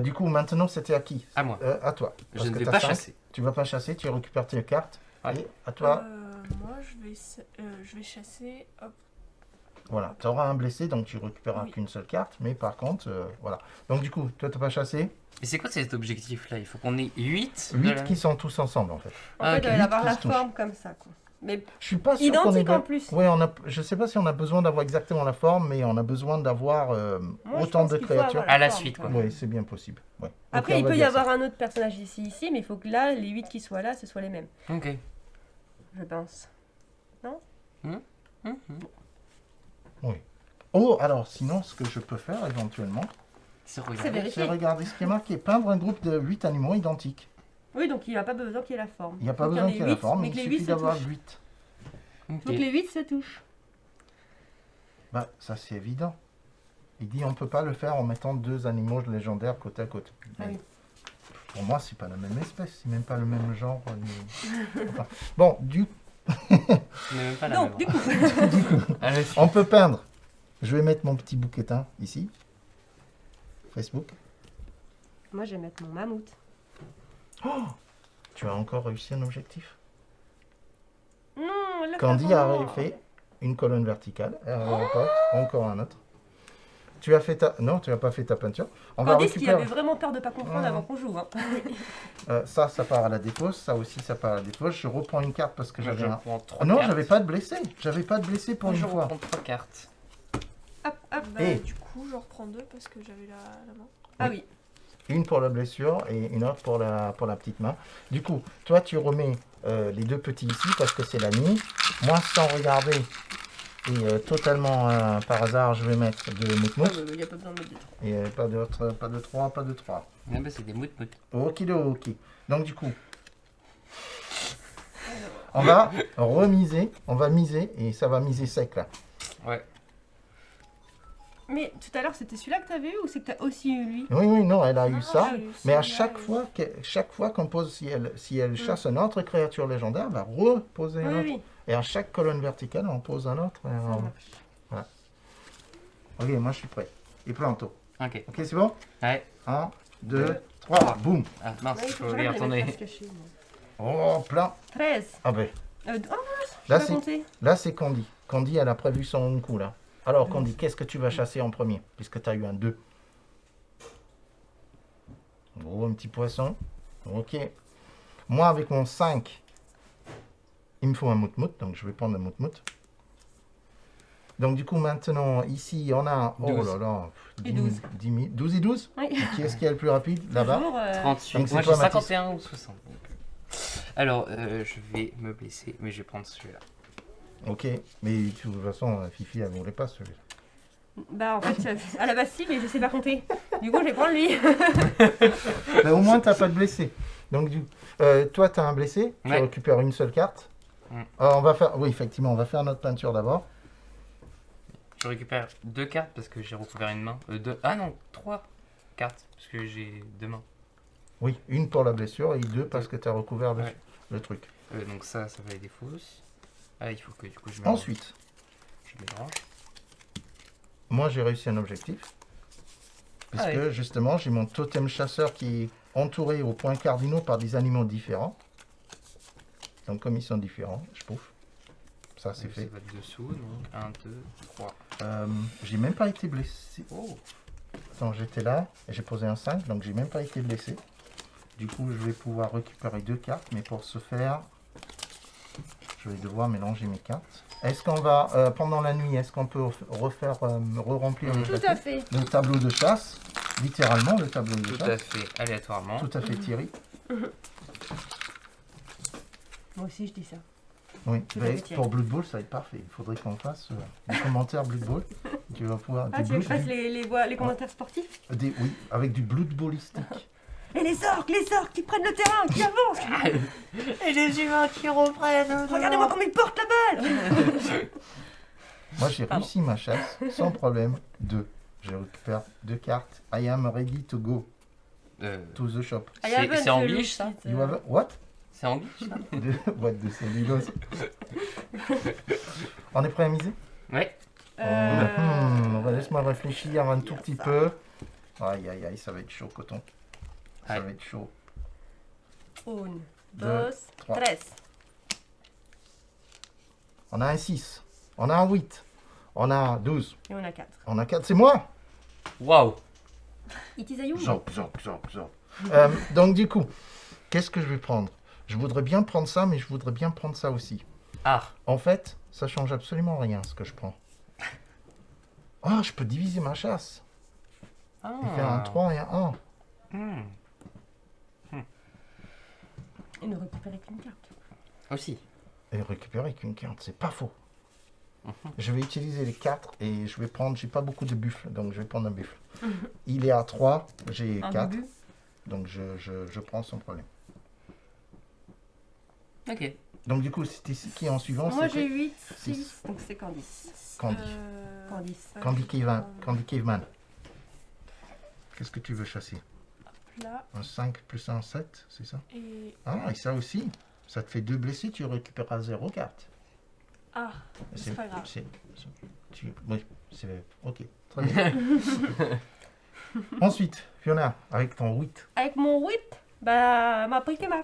Du coup, maintenant, c'était à qui? À moi. À toi. Je Parce ne que vais t'as pas 5. chasser. Tu vas pas chasser, tu récupères tes cartes. Ouais. Et à toi, Moi, je vais chasser. Hop. voilà. Tu auras un blessé, donc tu récupéreras Oui. qu'une seule carte. Mais par contre, voilà. Donc du coup, toi, t'as pas chassé. Mais c'est quoi cet objectif là? Il faut qu'on ait 8 8 qui sont tous ensemble, en fait. En Ah, fait, ok. elle va avoir Qui la se touchent. forme comme ça quoi. Mais Je suis pas sûr qu'on ait identique en plus. Ouais, je sais pas si on a besoin d'avoir exactement la forme, mais on a besoin d'avoir Moi, je autant pense de qu'il faut créatures. avoir À la forme, suite, quoi. quoi. Oui, c'est bien possible. Ouais. Après, Ok, on il va peut y dire avoir ça. un autre personnage ici, mais il faut que là, les 8 qui soient là, ce soient les mêmes, Ok. je pense. Mhm. Oui. Oh, alors sinon, ce que je peux faire éventuellement, C'est C'est regarder. vérifié. c'est regarder ce qui est marqué. Peindre un groupe de 8 animaux identiques. Oui, donc il n'y a pas besoin qu'il y ait la forme. Il n'y a pas Faut besoin en qu'il y ait la huit, forme, mais il que les suffit 8 se d'avoir touchent. 8. Ok. Faut que les 8 se touchent. Bah, ça c'est évident. Il dit on peut pas le faire en mettant 2 animaux légendaires côte à côte. Ah oui. Pour moi, c'est pas la même espèce, c'est même pas le même genre. Enfin, bon, Mais même pas la Donc, même. du coup, À la suite. on peut peindre. Je vais mettre mon petit bouquetin ici. Facebook. moi je vais mettre mon mammouth. Tu as encore réussi un objectif. Non, elle l'a fait Candy a avant moi. fait une colonne verticale. Encore un autre. Tu as fait ta... Non, tu n'as pas fait ta peinture. On va Candice qui récupérer... avait vraiment peur de pas comprendre Ouais. avant qu'on joue. Hein. ça part à la dépose. Ça aussi, ça part à la dépose. Je reprends une carte parce que Moi, j'avais je un... prends 3 Ah non, cartes. j'avais pas de blessé. J'avais pas de blessé pour Moi, une je fois. reprends 3 cartes. Hop, hop. Bah, Et- du coup, j'en reprends 2 parce que j'avais la main. Ah oui. Une pour la blessure et une autre pour la petite main. Du coup, toi, tu remets les 2 petits ici parce que c'est la nuit. Moi, sans regarder et totalement par hasard, je vais mettre 2 Il moutmout. n'y a pas besoin de mettre des trucs. Et pas de 3. Ah bah, c'est des mout. Okidoki. Donc du coup, on va remiser, on va miser et ça va miser sec là. Ouais. Mais tout à l'heure, c'était celui-là que tu avais eu ou c'est que tu as aussi eu lui? Oui, non, elle a eu Non, ça. j'ai eu Mais à celui-là, chaque fois qu'on pose, si elle chasse une autre créature légendaire, elle va reposer un Oui, autre. oui. Et à chaque colonne verticale, on pose un autre. et Ça on- marche. Ok, moi je suis prêt. Et planto. Ok. Ok, c'est bon? Ouais. 1, 2, 3, boum. Ah mince, Ouais, il il faut faut que les j'arrête de les retourner. mettre pas se cacher, moi. Oh, plein. 13. Ah ben, Oh, je Là, vais c'est- compter. là c'est Candy. Candy, elle a prévu son coup là. Alors Candy, qu'est-ce que tu vas chasser en premier? Puisque tu as eu un 2. Oh, un petit poisson. Ok. Moi, avec mon 5, il me faut un moutmout, donc je vais prendre un moutmout. Donc du coup, maintenant, ici, on a... Oh 12. là là. Et 12. 12 et 12. Oui. Qui est-ce qui est le plus rapide là-bas? Toujours, 38. Donc, c'est Moi, toi, j'ai Mathis. 51 ou 60. donc, Alors, je vais me blesser, mais je vais prendre celui-là. Ok, mais de toute façon, Fifi, elle voulait pas celui-là. Bah en fait, à la base si, mais je sais pas compter. Du coup, je vais prendre lui. Mais au moins, t'as pas de blessé. Donc, toi, t'as un blessé, tu Ouais. récupères une seule carte. On va faire, oui, effectivement, on va faire notre peinture d'abord. Je récupère 2 cartes parce que j'ai recouvert une main. Ah non, 3 cartes parce que j'ai 2 mains. Oui, une pour la blessure et 2 parce que t'as recouvert Ouais. le truc. Donc ça va être des fausses. Ah, il faut que du coup je mélange. Ensuite, Je mélange. moi, j'ai réussi un objectif. Puisque, ouais. justement, j'ai mon totem chasseur qui est entouré aux points cardinaux par des animaux différents. Donc, comme ils sont différents, je pouffe. Ça, c'est fait. Ça va être dessous, donc 1, 2, 3. J'ai même pas été blessé. Oh. Attends, j'étais là et j'ai posé un 5, donc j'ai même pas été blessé. Du coup, je vais pouvoir récupérer 2 cartes, mais pour ce faire, je vais devoir mélanger mes cartes. Est-ce qu'on va, pendant la nuit, est-ce qu'on peut refaire, re-remplir le, Tout à fait. le tableau de chasse? Littéralement, le tableau de Tout chasse. à fait, aléatoirement. Tout à fait, Thierry. Moi aussi, je dis ça. Oui, Tout à mais fait, Thierry. pour Blood Bowl, ça va être parfait. Il faudrait qu'on fasse des commentaires Blood Bowl. Tu vas pouvoir. Ah, tu veux que je fasse du- les commentaires sportifs? oui, avec du Blood Bowlistique. Et les orques qui prennent le terrain, qui avancent. Et les humains qui reprennent. Regardez-moi comme ils portent la balle. Moi, j'ai Pardon. réussi ma chasse sans problème. 2. Je récupère 2 cartes. I am ready to go to the shop. C'est en biche ça? You have what? C'est en biche ça? What de cellulose. On est prêt à miser? Ouais. Laisse-moi réfléchir un tout petit peu. Aïe, aïe, aïe, ça va être chaud, coton. Ça Aïe. va être chaud. Un, Deux, dos, trois. tres. On a un 6. On a un 8. On a un 12. Et on a 4. On a 4. C'est moi! Waouh. It is a you. Zop. Donc, du coup, qu'est-ce que je vais prendre? Je voudrais bien prendre ça, mais je voudrais bien prendre ça aussi. Ah. En fait, ça change absolument rien ce que je prends. Oh, je peux diviser ma chasse. Ah. Et faire un 3 et un 1. Hmm. Et ne récupérer qu'une carte. Aussi. Et récupérer qu'une carte, c'est pas faux. Je vais utiliser les 4 et je vais prendre, j'ai pas beaucoup de buffles, donc je vais prendre un buffle. Il est à 3, j'ai Un 4, bubu. donc je prends sans problème. Ok. Donc du coup, c'était qui est en suivant? Moi C'était j'ai 8, Six. 6, donc c'est Candice. Candy. Candice. Candy Caveman. Qu'est-ce que tu veux chasser? Là, Un 5 plus un 7, c'est ça? et... Ah, et ça aussi, ça te fait 2 blessés, tu récupéreras 0 carte. Ah, c'est pas grave. Oui, c'est... Ok, très bien. Ensuite, Fiona, avec ton 8. Avec mon whip, bah, m'a pris que ma.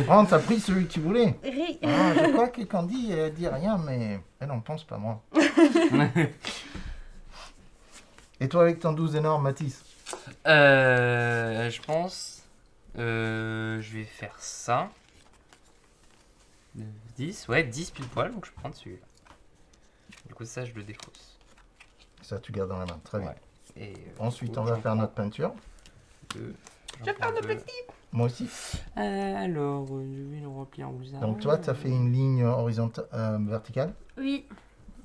Oh, t'as pris celui que tu voulais. Ri. Ah, je crois que Candy dit rien, mais elle n'en pense pas, moi. Et toi, avec ton 12 énorme, Mathis? Je pense. Je vais faire ça. 10, ouais, 10 pile poil, donc je prends celui-là. Du coup, ça, je le défausse. Ça, tu gardes dans la main, très bien. Ouais. Et Ensuite, du coup, on va j'en faire prends notre peinture. 2. Je prends un objectif. Moi aussi. Alors, je vais le remplir en vous. Donc toi, tu as fait une ligne horizontale, verticale. Oui.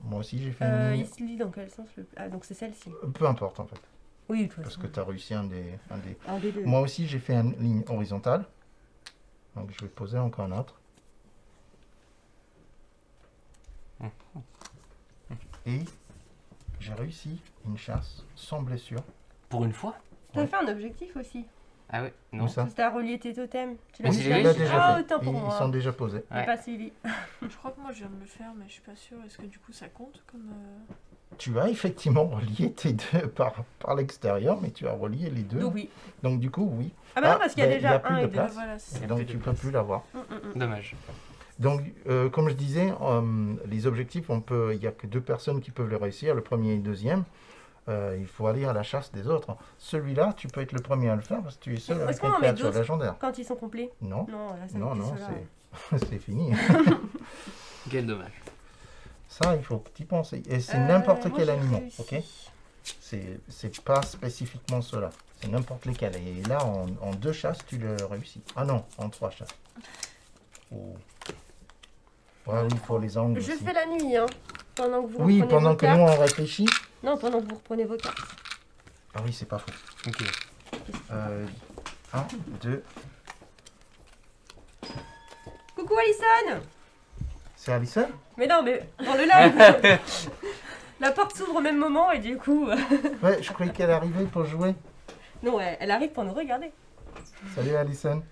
Moi aussi, j'ai fait une Il ligne. se lit dans quel sens le... Ah, donc c'est celle-ci. Peu importe, en fait. Oui, de toute Parce façon. que tu as réussi un des... Un des deux. Moi aussi, j'ai fait une ligne horizontale. Donc, je vais poser encore un autre. Et j'ai réussi une chasse sans blessure. Pour une fois? T'as fait un objectif aussi. Ah ouais, Où non. ça? Parce que t'as relié tes totems. Tu Mais l'as c'est déjà lui, Il l'a j'ai déjà Ah, fait. autant pour Ils moi. sont déjà posés. J'ai Ouais. pas suivi. Je crois que moi je viens de le faire, mais je suis pas sûre. Est-ce que du coup ça compte comme... Tu as effectivement relié tes deux par l'extérieur, mais tu as relié les deux. Donc oui. Donc du coup, oui. Ah bah non, Ah, parce qu'il y a ben, il y a déjà plus un de et deux. place. Voilà, c'est ça. Donc plus tu de ne peux place. plus l'avoir. Dommage. Donc, comme je disais, les objectifs, il n'y a que 2 personnes qui peuvent les réussir, le premier et le deuxième. Il faut aller à la chasse des autres. Celui-là, tu peux être le premier à le faire parce que tu es seul Est-ce avec qu'on une en met créature d'autres légendaire. Quand ils sont complets. Non, Non, là ça non, va être non, ceux-là. c'est fini. Quel dommage. Ça, il faut que tu y penses. Et c'est Euh, n'importe moi, quel j'ai animal, réussi. ok? C'est pas spécifiquement cela. N'importe lesquels. Et là, en 2 chasses, tu le réussis. Ah non, en 3 chasses. Oh. Ouais, oui, pour les angles Je aussi. fais la nuit, hein. Pendant que vous Oui, reprenez pendant vos que cartes. nous, on réfléchit. Non, pendant que vous reprenez vos cartes. Ah oui, c'est pas faux. Ok. 1, 2. Coucou Alison. C'est Alison? Mais non, mais dans le live. La porte s'ouvre au même moment et du coup... Ouais, je croyais qu'elle arrivait pour jouer. non, elle arrive pour nous regarder. Salut Alison.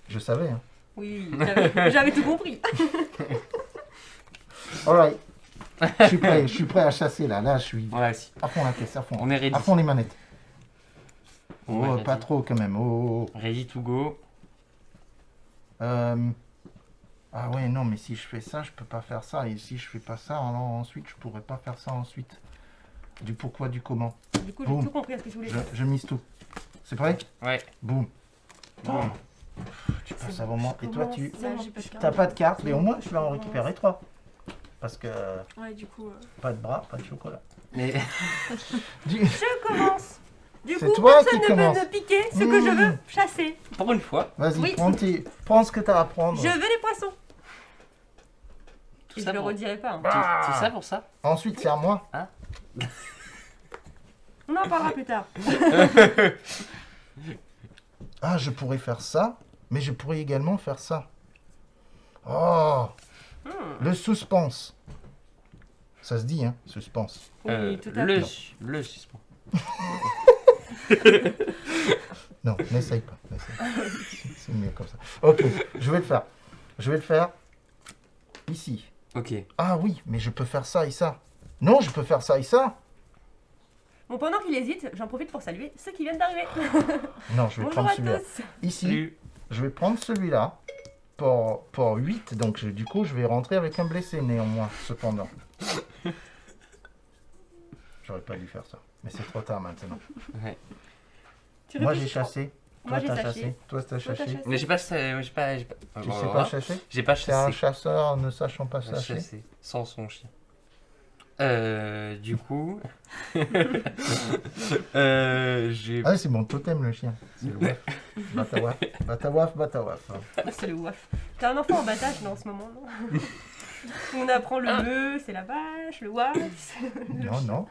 Je savais, hein. Oui, j'avais tout compris. Alright. Je suis prêt à chasser là. Là, je suis Voilà, si. à fond la caisse, à fond. On est ready. À fond les manettes. On est Oh, ready. pas trop quand même. Oh. Ready to go. Ah ouais, non, mais si je fais ça, je peux pas faire ça. Et si je fais pas ça, alors ensuite, je pourrais pas faire ça ensuite. Du pourquoi, du comment. Du coup, j'ai Boum. tout compris à ce que tu voulais dire. Je mise tout. C'est prêt? Ouais. Boum. Bon. Tu passes un moment. Et toi, tu Là, j'ai pas de carte. t'as pas de carte, mais au moins, je vais en récupérer 3. Parce que Ouais, du coup. pas de bras, pas de chocolat. Mais Du- Je commence. Du C'est coup, toi personne qui ne commence. peut me piquer ce que je veux chasser. pour une fois, Vas-y, Oui. prends ce que t'as à prendre. Je veux les poissons. tout Et je ça le pour... redirai pas. hein. Ah. Tout ça pour ça. Ensuite, c'est à moi. On en parlera plus tard. Ah, je pourrais faire ça, mais je pourrais également faire ça. Oh, le suspense. Ça se dit, hein, suspense. Oui, tout à le, fait. le suspens. Non, n'essaye pas. C'est mieux comme ça. Ok, je vais le faire. Je vais le faire ici. Ok. Ah oui, mais je peux faire ça et ça. Non, je peux faire ça et ça. Bon, pendant qu'il hésite, j'en profite pour saluer ceux qui viennent d'arriver. Non, je vais Bonjour prendre à celui-là. tous. Ici, Salut. je vais prendre celui-là pour 8. Donc, du coup, je vais rentrer avec un blessé néanmoins, cependant. J'aurais pas dû faire ça. Mais c'est trop tard maintenant. Ouais. Tu Moi, j'ai réfléchis chassé. Moi, Toi, j'ai t'as chassé. chassé. Toi, t'as Toi, t'as chassé. chassé. Mais j'ai pas... J'ai pas... Tu Bon, sais voilà. pas chasser? J'ai pas C'est un chassé. chasseur ne sachant pas Pas chasser. chassé. Sans son chien. Du coup... j'ai... Ah, c'est mon totem, le chien. C'est le waf. Batawaf. Batawaf, batawaf. C'est le waf. T'es un enfant en battage, non, en ce moment, non? On apprend le me, c'est la vache, le waf. Non, non,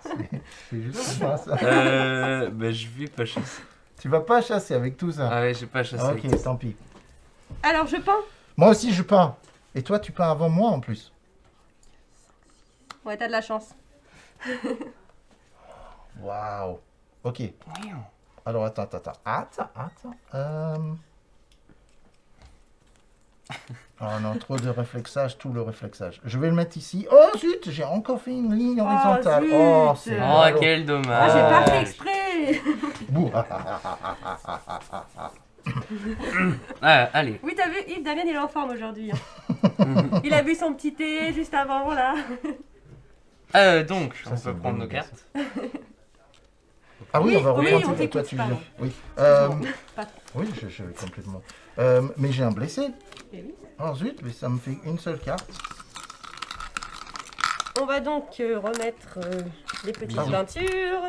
c'est juste moi, ça. Bah, je vais pas chasser. Tu vas pas chasser avec tout ça. Ah ouais, j'ai pas chassé. avec Ok, tout ça. tant pis. Alors, je peins. Moi aussi, je peins. Et toi, tu peins avant moi, en plus. Ouais, t'as de la chance. Waouh. Ok. Voyons. Alors, attends. Oh non, trop de réflexage, tout le réflexage. Je vais le mettre ici. Oh zut, j'ai encore fait une ligne horizontale. zut. Oh, c'est Oh, ballot. quel dommage. Ah, j'ai pas fait exprès. Bouh. Ah, allez. Oui, t'as vu, Yves Damien, il est en forme aujourd'hui. hein. Il a bu son petit thé juste avant, là. Donc, Ça, on c'est peut une prendre bonne nos idée, cartes. Ah oui, Oui, on va oui, reprendre. on Toi, t'écoute, tu pardon. viens. Oui. Pas- Oui, je vais complètement. Mais j'ai un blessé. Eh oui. Oh zut, mais ça me fait une seule carte. On va donc remettre les petites Pardon. peintures.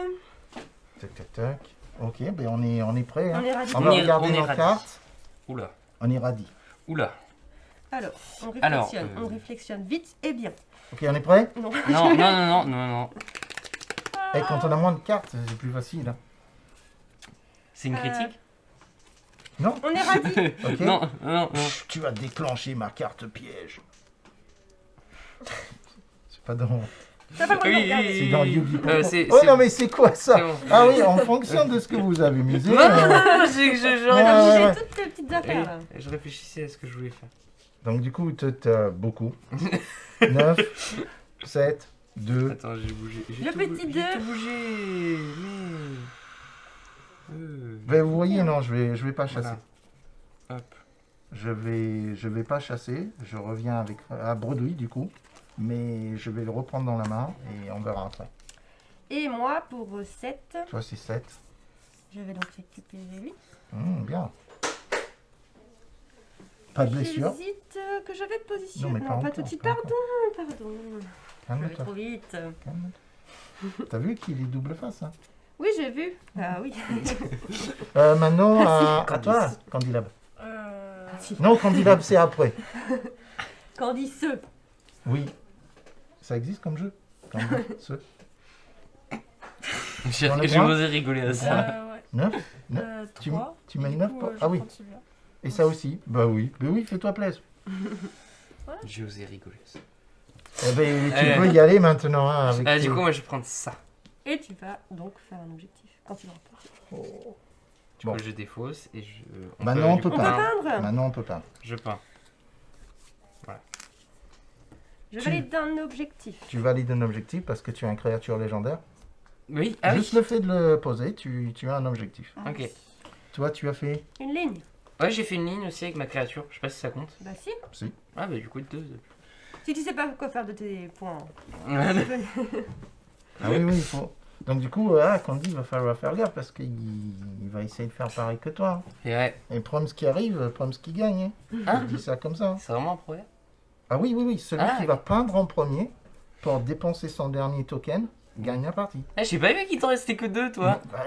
Tac. Ok, ben on est prêt. Hein. On est radis. On va On est- regarder on est nos radis. cartes. Oula. On est radis. Oula. Alors, on Alors, réflexionne. On réflexionne vite et bien. Ok, on est prêt. Non. Non. Et quand on a moins de cartes, c'est plus facile. Hein. C'est une critique Non. On est radis. Ok. Non. Chut, tu as déclenché ma carte piège. C'est pas dans. T'as pas le droit de regarder. C'est dans Yu-Gi-Oh! c'est- Oh c'est- non, mais c'est quoi ça? c'est bon. Ah oui, en fonction de ce que vous avez misé. Non, je Ouais, T'as bougé ouais. toutes tes petites affaires. là. je réfléchissais à ce que je voulais faire. Donc du coup, t'as beaucoup. 9, 7, 2. Attends, j'ai bougé. J'ai Le tout petit bou- deux. J'ai tout bougé. Ben, vous voyez, non, je vais pas chasser. Voilà. Hop. Je vais pas chasser. Je reviens avec à bredouille du coup. Mais je vais le reprendre dans la main et on verra après. Et moi, pour 7, Toi, c'est 7. je vais donc récupérer lui. Bien. Pas de blessure. J'hésite que je vais positionner. Non, mais Non, pas pas encore, tout de suite. pas Pardon. Je vais Calme-toi. trop vite. Calme-toi. T'as vu qu'il est double face, hein? Oui, j'ai vu. Ah oui. Maintenant, à toi, Candylab. Si. Non, Candylab, c'est après. Candice. Oui. Ça existe comme jeu Candice. J'ai On a j'ai droit osé rigoler à ça. Ouais. 9 Tu- 3. tu mets 9 pour- Ah oui. Et ça aussi. Bah oui. Mais oui, fais-toi plaisir. J'ai osé rigoler à ça. Eh ben, tu peux y aller maintenant. Hein, avec Ah, tes- du coup, moi je vais prendre ça. Et tu vas donc faire un objectif quand tu le remportes. Oh. Du Bon. coup, je défausse et je. Maintenant, on du peut coup, On peut pas. peindre. Maintenant, on peut pas. Je peins. Je Tu- valide un objectif. Tu valides un objectif parce que tu as une créature légendaire. Oui, ah Juste oui. le fait de le poser, tu as un objectif. Ah, Ok. oui. Toi, tu as fait Une ligne. Ouais, j'ai fait une ligne aussi avec ma créature. Je sais pas si ça compte. Bah si. Si. Ah, bah du coup, 2. Si tu sais pas quoi faire de tes points. Ah oui, oui, il faut. Donc, du coup, Candy va falloir faire gaffe parce qu'il va essayer de faire pareil que toi. Et ouais, Et Proms qui arrive, Proms qui gagne. Hein. Hein Je dis ça comme ça. c'est vraiment un problème. Ah oui, oui, oui. Celui Ah, qui ok. va peindre en premier pour dépenser son dernier token gagne la partie. Ah, j'ai pas vu qu'il t'en restait que 2, toi. Bah,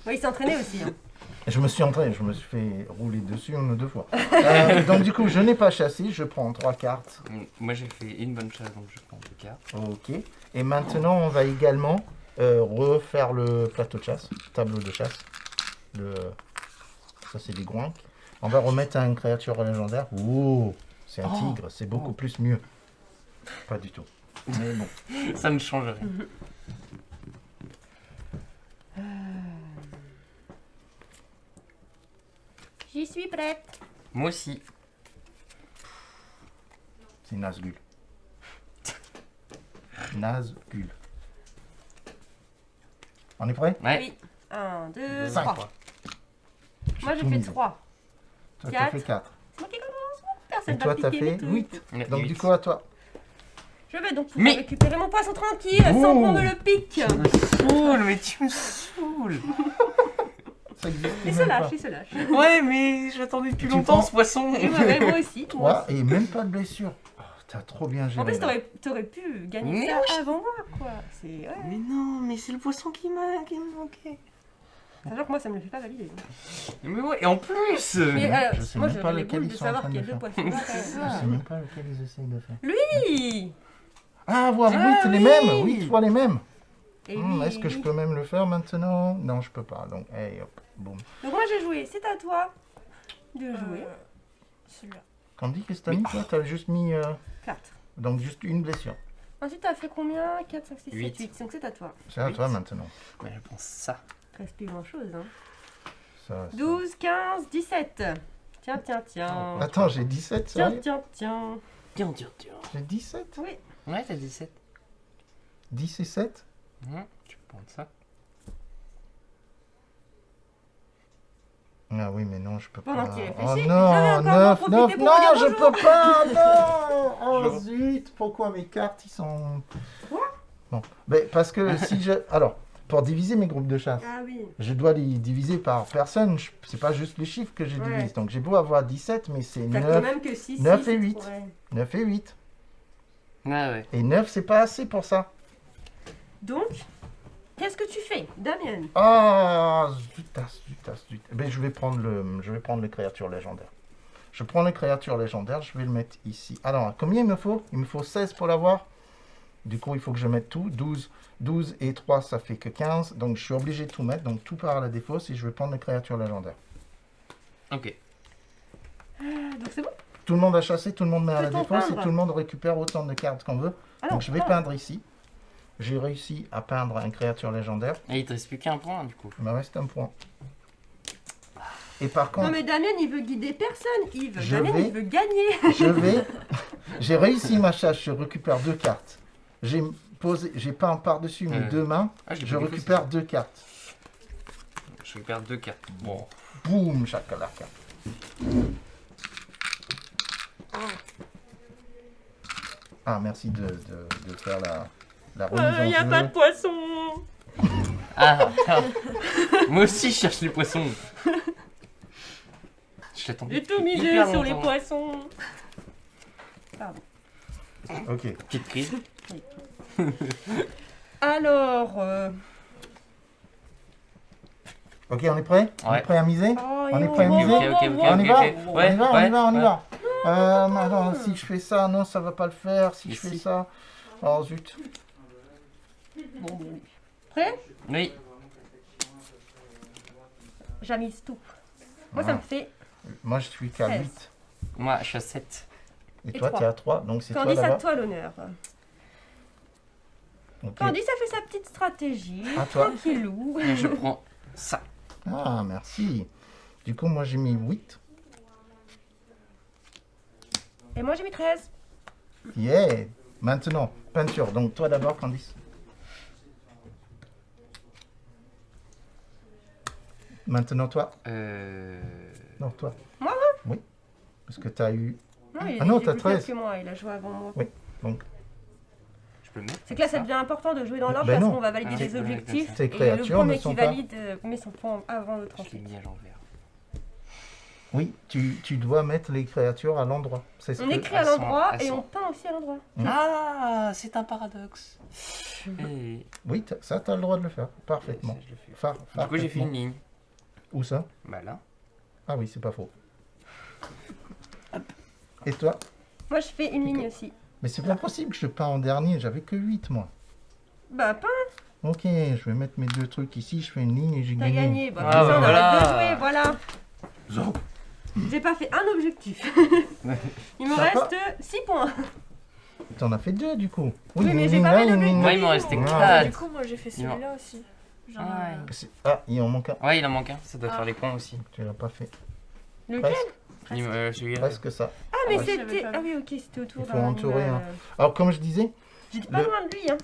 Ouais, il s'est entraîné aussi. Hein. je me suis entraîné, je me suis fait rouler dessus une ou deux fois. Donc, du coup, je n'ai pas chassé, je prends 3 cartes. Moi, j'ai fait une bonne chasse, donc je prends 2 cartes. Ok. Et maintenant, on va également refaire le plateau de chasse, tableau de chasse. Ça, c'est des groinques. On va remettre une créature légendaire. Oh, c'est un Oh. tigre, c'est beaucoup plus mieux. Pas du tout. Mais bon. Ça ne change rien. J'y suis prête. Moi aussi. C'est Nazgul. Nazgul. On est prêt? Ouais. Oui. 1, 2, Cinq. 3. Moi j'ai tout fait misé. 3. Toi, t'as Quatre. fait 4. C'est moi qui commence. Personne Et va toi, t'as piquer les fait trucs. 8. Ouais, Donc, huit. du coup, à toi. Je vais donc pouvoir Mais- récupérer mon poisson tranquille sans Ouh. qu'on me le pique. Tu me saoules, mais tu me saoules. Ça existe Il se même lâche, pas. il se lâche. Ouais, mais j'attendais depuis Tu longtemps prends- ce poisson. Et ouais, moi aussi. Moi 3 aussi. et même pas de blessure. Oh, t'as trop bien géré. En plus, là. t'aurais pu gagner Mais ça avant moi, quoi. C'est. Ouais. Mais non, mais c'est le poisson qui me manquait. Sachant que moi, ça me le fait pas valider. Mais ouais, et en plus. Mais je sais moi, même pas j'aurais les lequel boules ils de sont en savoir train qu'il y a de deux faire. poissons. Mais là, c'est quand ça. même. Je sais même pas lequel ils essayent de faire. Oui. Ah, voir Ah, 8 les oui. mêmes. 8 fois les mêmes. Et Est-ce que je peux même le faire maintenant? Non, je peux pas. Donc, hey, hop, boum. Donc moi, j'ai joué. C'est à toi de jouer. Celui-là. Candy, qu'est-ce que t'as mis, toi? T'as juste mis. 4. Donc, juste une blessure. Ensuite, t'as fait combien? 4, 5, 6, 7, Huit. 8. Donc c'est à toi. C'est à Huit. toi maintenant. Mais je pense ça. Il reste plus grand chose. Hein. Ça. 12, 15, 17. Tiens, tiens, tiens. Attends, j'ai 17, Tiens, sérieux? tiens, tiens. Tiens, tiens, tiens. J'ai 17? Oui. Ouais, t'as 17. 10 et 7? Tu peux prendre ça. Ah oui, mais non, je peux Pendant pas. qu'il Oh réfléchit, non, j'avais encore 9, profité 9, pour non, vous dire je bonjour. peux pas, non. Oh Bonjour. zut, pourquoi mes cartes, ils sont... Quoi? Bon, mais parce que si je... Alors, pour diviser mes groupes de chasse, Ah oui. je dois les diviser par personne, c'est pas juste les chiffres que je Ouais. divise. Donc j'ai beau avoir 17, mais c'est T'as quand 9, même que 6, 9 6, et 8. Ouais. 9 et 8. Ouais, ouais. Et 9, c'est pas assez pour ça. Donc, qu'est-ce que tu fais, Damien? Ah, zutasse, zutasse, zutasse. Ben, je vais prendre les créatures légendaires. Je prends les créatures légendaires, je vais le mettre ici. Alors, combien il me faut? Il me faut 16 pour l'avoir. Du coup, il faut que je mette tout. 12 et 3, ça fait que 15. Donc, je suis obligé de tout mettre. Donc, tout part à la défausse et je vais prendre les créatures légendaires. Ok. Donc c'est bon? Tout le monde a chassé, tout le monde met à la Peut-on défausse et peindre? tout le monde récupère autant de cartes qu'on veut. Ah non, Donc, je vais ah. peindre ici. J'ai réussi à peindre une créature légendaire. Et il te reste plus qu'un point, du coup. Il me reste un point. Et par contre... Non mais Damien, il veut guider personne, Yves. Je Damien, vais- il veut gagner. J'ai réussi ma chasse, je récupère 2 cartes. J'ai peint par-dessus mes 2 mains, Ah, l'ai je pas vu, récupère 2 cartes. ça. Je récupère 2 cartes. Bon. Boum, chakalaka. Ah, merci de faire la remise en Il y a jeu. pas de poisson. Ah, ah. Moi aussi, je cherche les poissons. Je l'attendais J'ai tout depuis misé hyper sur les longtemps. poissons. Ok. Petite crise. Alors, Ok, on est prêt? On est Ouais. prêt à miser? oh, On est yo, prêt à wow, miser? wow, Ok, ok, wow, ok, wow. On y ok, va? ok. On Ouais, y va, on ouais, y va, on y ouais. va. Attends, si je fais ça, non, ça va pas le faire. Si je fais Ici. ça, oh zut. Bon, bon, oui. Prêt? Oui. J'amise tout. Moi, ça me fait Moi, je suis qu'à 13. 8. Moi, je suis à 7. Et Et toi, trois. t'es à 3. Donc, c'est toi Candice, à d'abord. toi l'honneur. Ok. Candice a fait sa petite stratégie. À toi. Tranquillou. Et je prends ça. Ah, merci. Du coup, moi, j'ai mis 8. Et moi, j'ai mis 13. Yeah. Maintenant, peinture. Donc, toi d'abord, Candice. Maintenant, toi. Non, toi. Moi, Oui. Parce que t'as eu... Non, il Ah non, il est t'as plus faible 13. que moi, il a joué avant moi. Donc, Je peux le mettre. C'est que là, ça comme devient important de jouer dans l'ordre Ben parce non. qu'on va valider Ah, les c'est vrai, objectifs. comme ça. Tes Et le créatures premier ne qui sont pas... valide met son point avant l'autre Je l'ai ensuite. mis à l'envers. Oui, tu dois mettre les créatures à l'endroit. C'est ce On que... écrit à elles sont- l'endroit elles et sont- on peint aussi à l'endroit. Ah, c'est un paradoxe. Et... Oui, ça, t'as le droit de le faire. Parfaitement. Ça, je le fais. Parfaitement. Du coup, j'ai fait une ligne. Où ça? Bah là. Ah oui, c'est pas faux. Et toi? Moi, je fais une ligne aussi. Mais c'est pas possible que je peins en dernier. J'avais que 8, moi. Bah, peint, Ok, je vais mettre mes deux trucs ici. Je fais une ligne et j'ai t'as gagné. gagné. Bah, Ah, comme ça, on bah, arrête de voilà. jouer, voilà. Zo. J'ai pas fait un objectif. Il me Sympa. reste 6 points. T'en as fait 2 du coup. Oui, mais une j'ai ligne pas là, fait une d'objectif. ligne Moi, là. il m'en restait Ah. Du 4. coup, moi j'ai fait celui-là aussi. Genre, Ouais. Ah, il en manque un. Ouais, il en manque un. Ça doit Ah. faire les points aussi. Tu l'as pas fait. Lequel? Presque, Celui-là. presque ça. Ah, mais Ouais, je l'avais c'était. pas Ah vu. oui, ok, c'était autour Il faut d'un entourer, animal. Alors, comme je disais, J'étais pas Le- loin de lui, hein.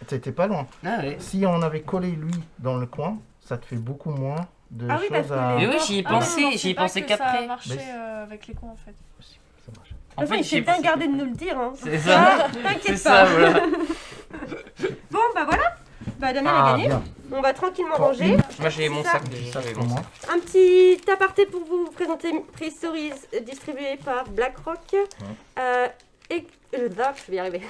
t'étais pas loin. Ah ouais. Si on avait collé lui dans le coin, ça te fait beaucoup moins de Ah oui, parce choses que à... les- Mais oui, j'y ai Ah non, pensé. non, J'y ai c'est pas pensé que ça qu'après. a marché Mais- avec les cons en fait. Ça marche. En Enfin, il j'y s'est ai bien pensé gardé de qu'après. nous le dire, hein. C'est ça. Ça, t'inquiète C'est pas. ça, voilà. Bon, bah voilà. Bah, Damien a Ah, gagné. bien. On va tranquillement Bon, ranger. Moi, j'ai mon Ça. sac déjà. Ça, J'avais pour mon moi. sac. Un petit aparté pour vous présenter Prehistories, distribué par BlackRock. Je vais y arriver.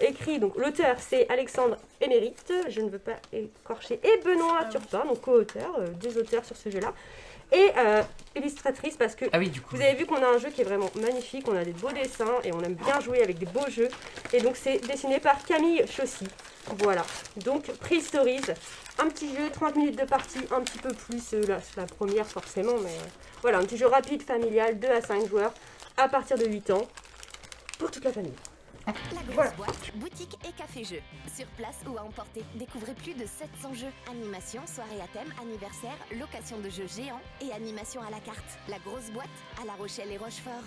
Écrit, donc l'auteur c'est Alexandre Émérite, je ne veux pas écorcher, et Benoît Turpin, donc co-auteur, deux auteurs sur ce jeu-là. Et illustratrice parce que Ah oui, du coup. vous avez vu qu'on a un jeu qui est vraiment magnifique, on a des beaux dessins et on aime bien jouer avec des beaux jeux. Et donc c'est dessiné par Camille Chaussy. Voilà. Donc Prehistories, un petit jeu, 30 minutes de partie, un petit peu plus la première forcément, mais voilà, un petit jeu rapide, familial, 2 à 5 joueurs, à partir de 8 ans, pour toute la famille. La grosse Voilà. boîte, boutique et café-jeu. Sur place ou à emporter, découvrez plus de 700 jeux. Animation, soirée à thème, anniversaire, location de jeux géants et animation à la carte. La grosse boîte à La Rochelle et Rochefort.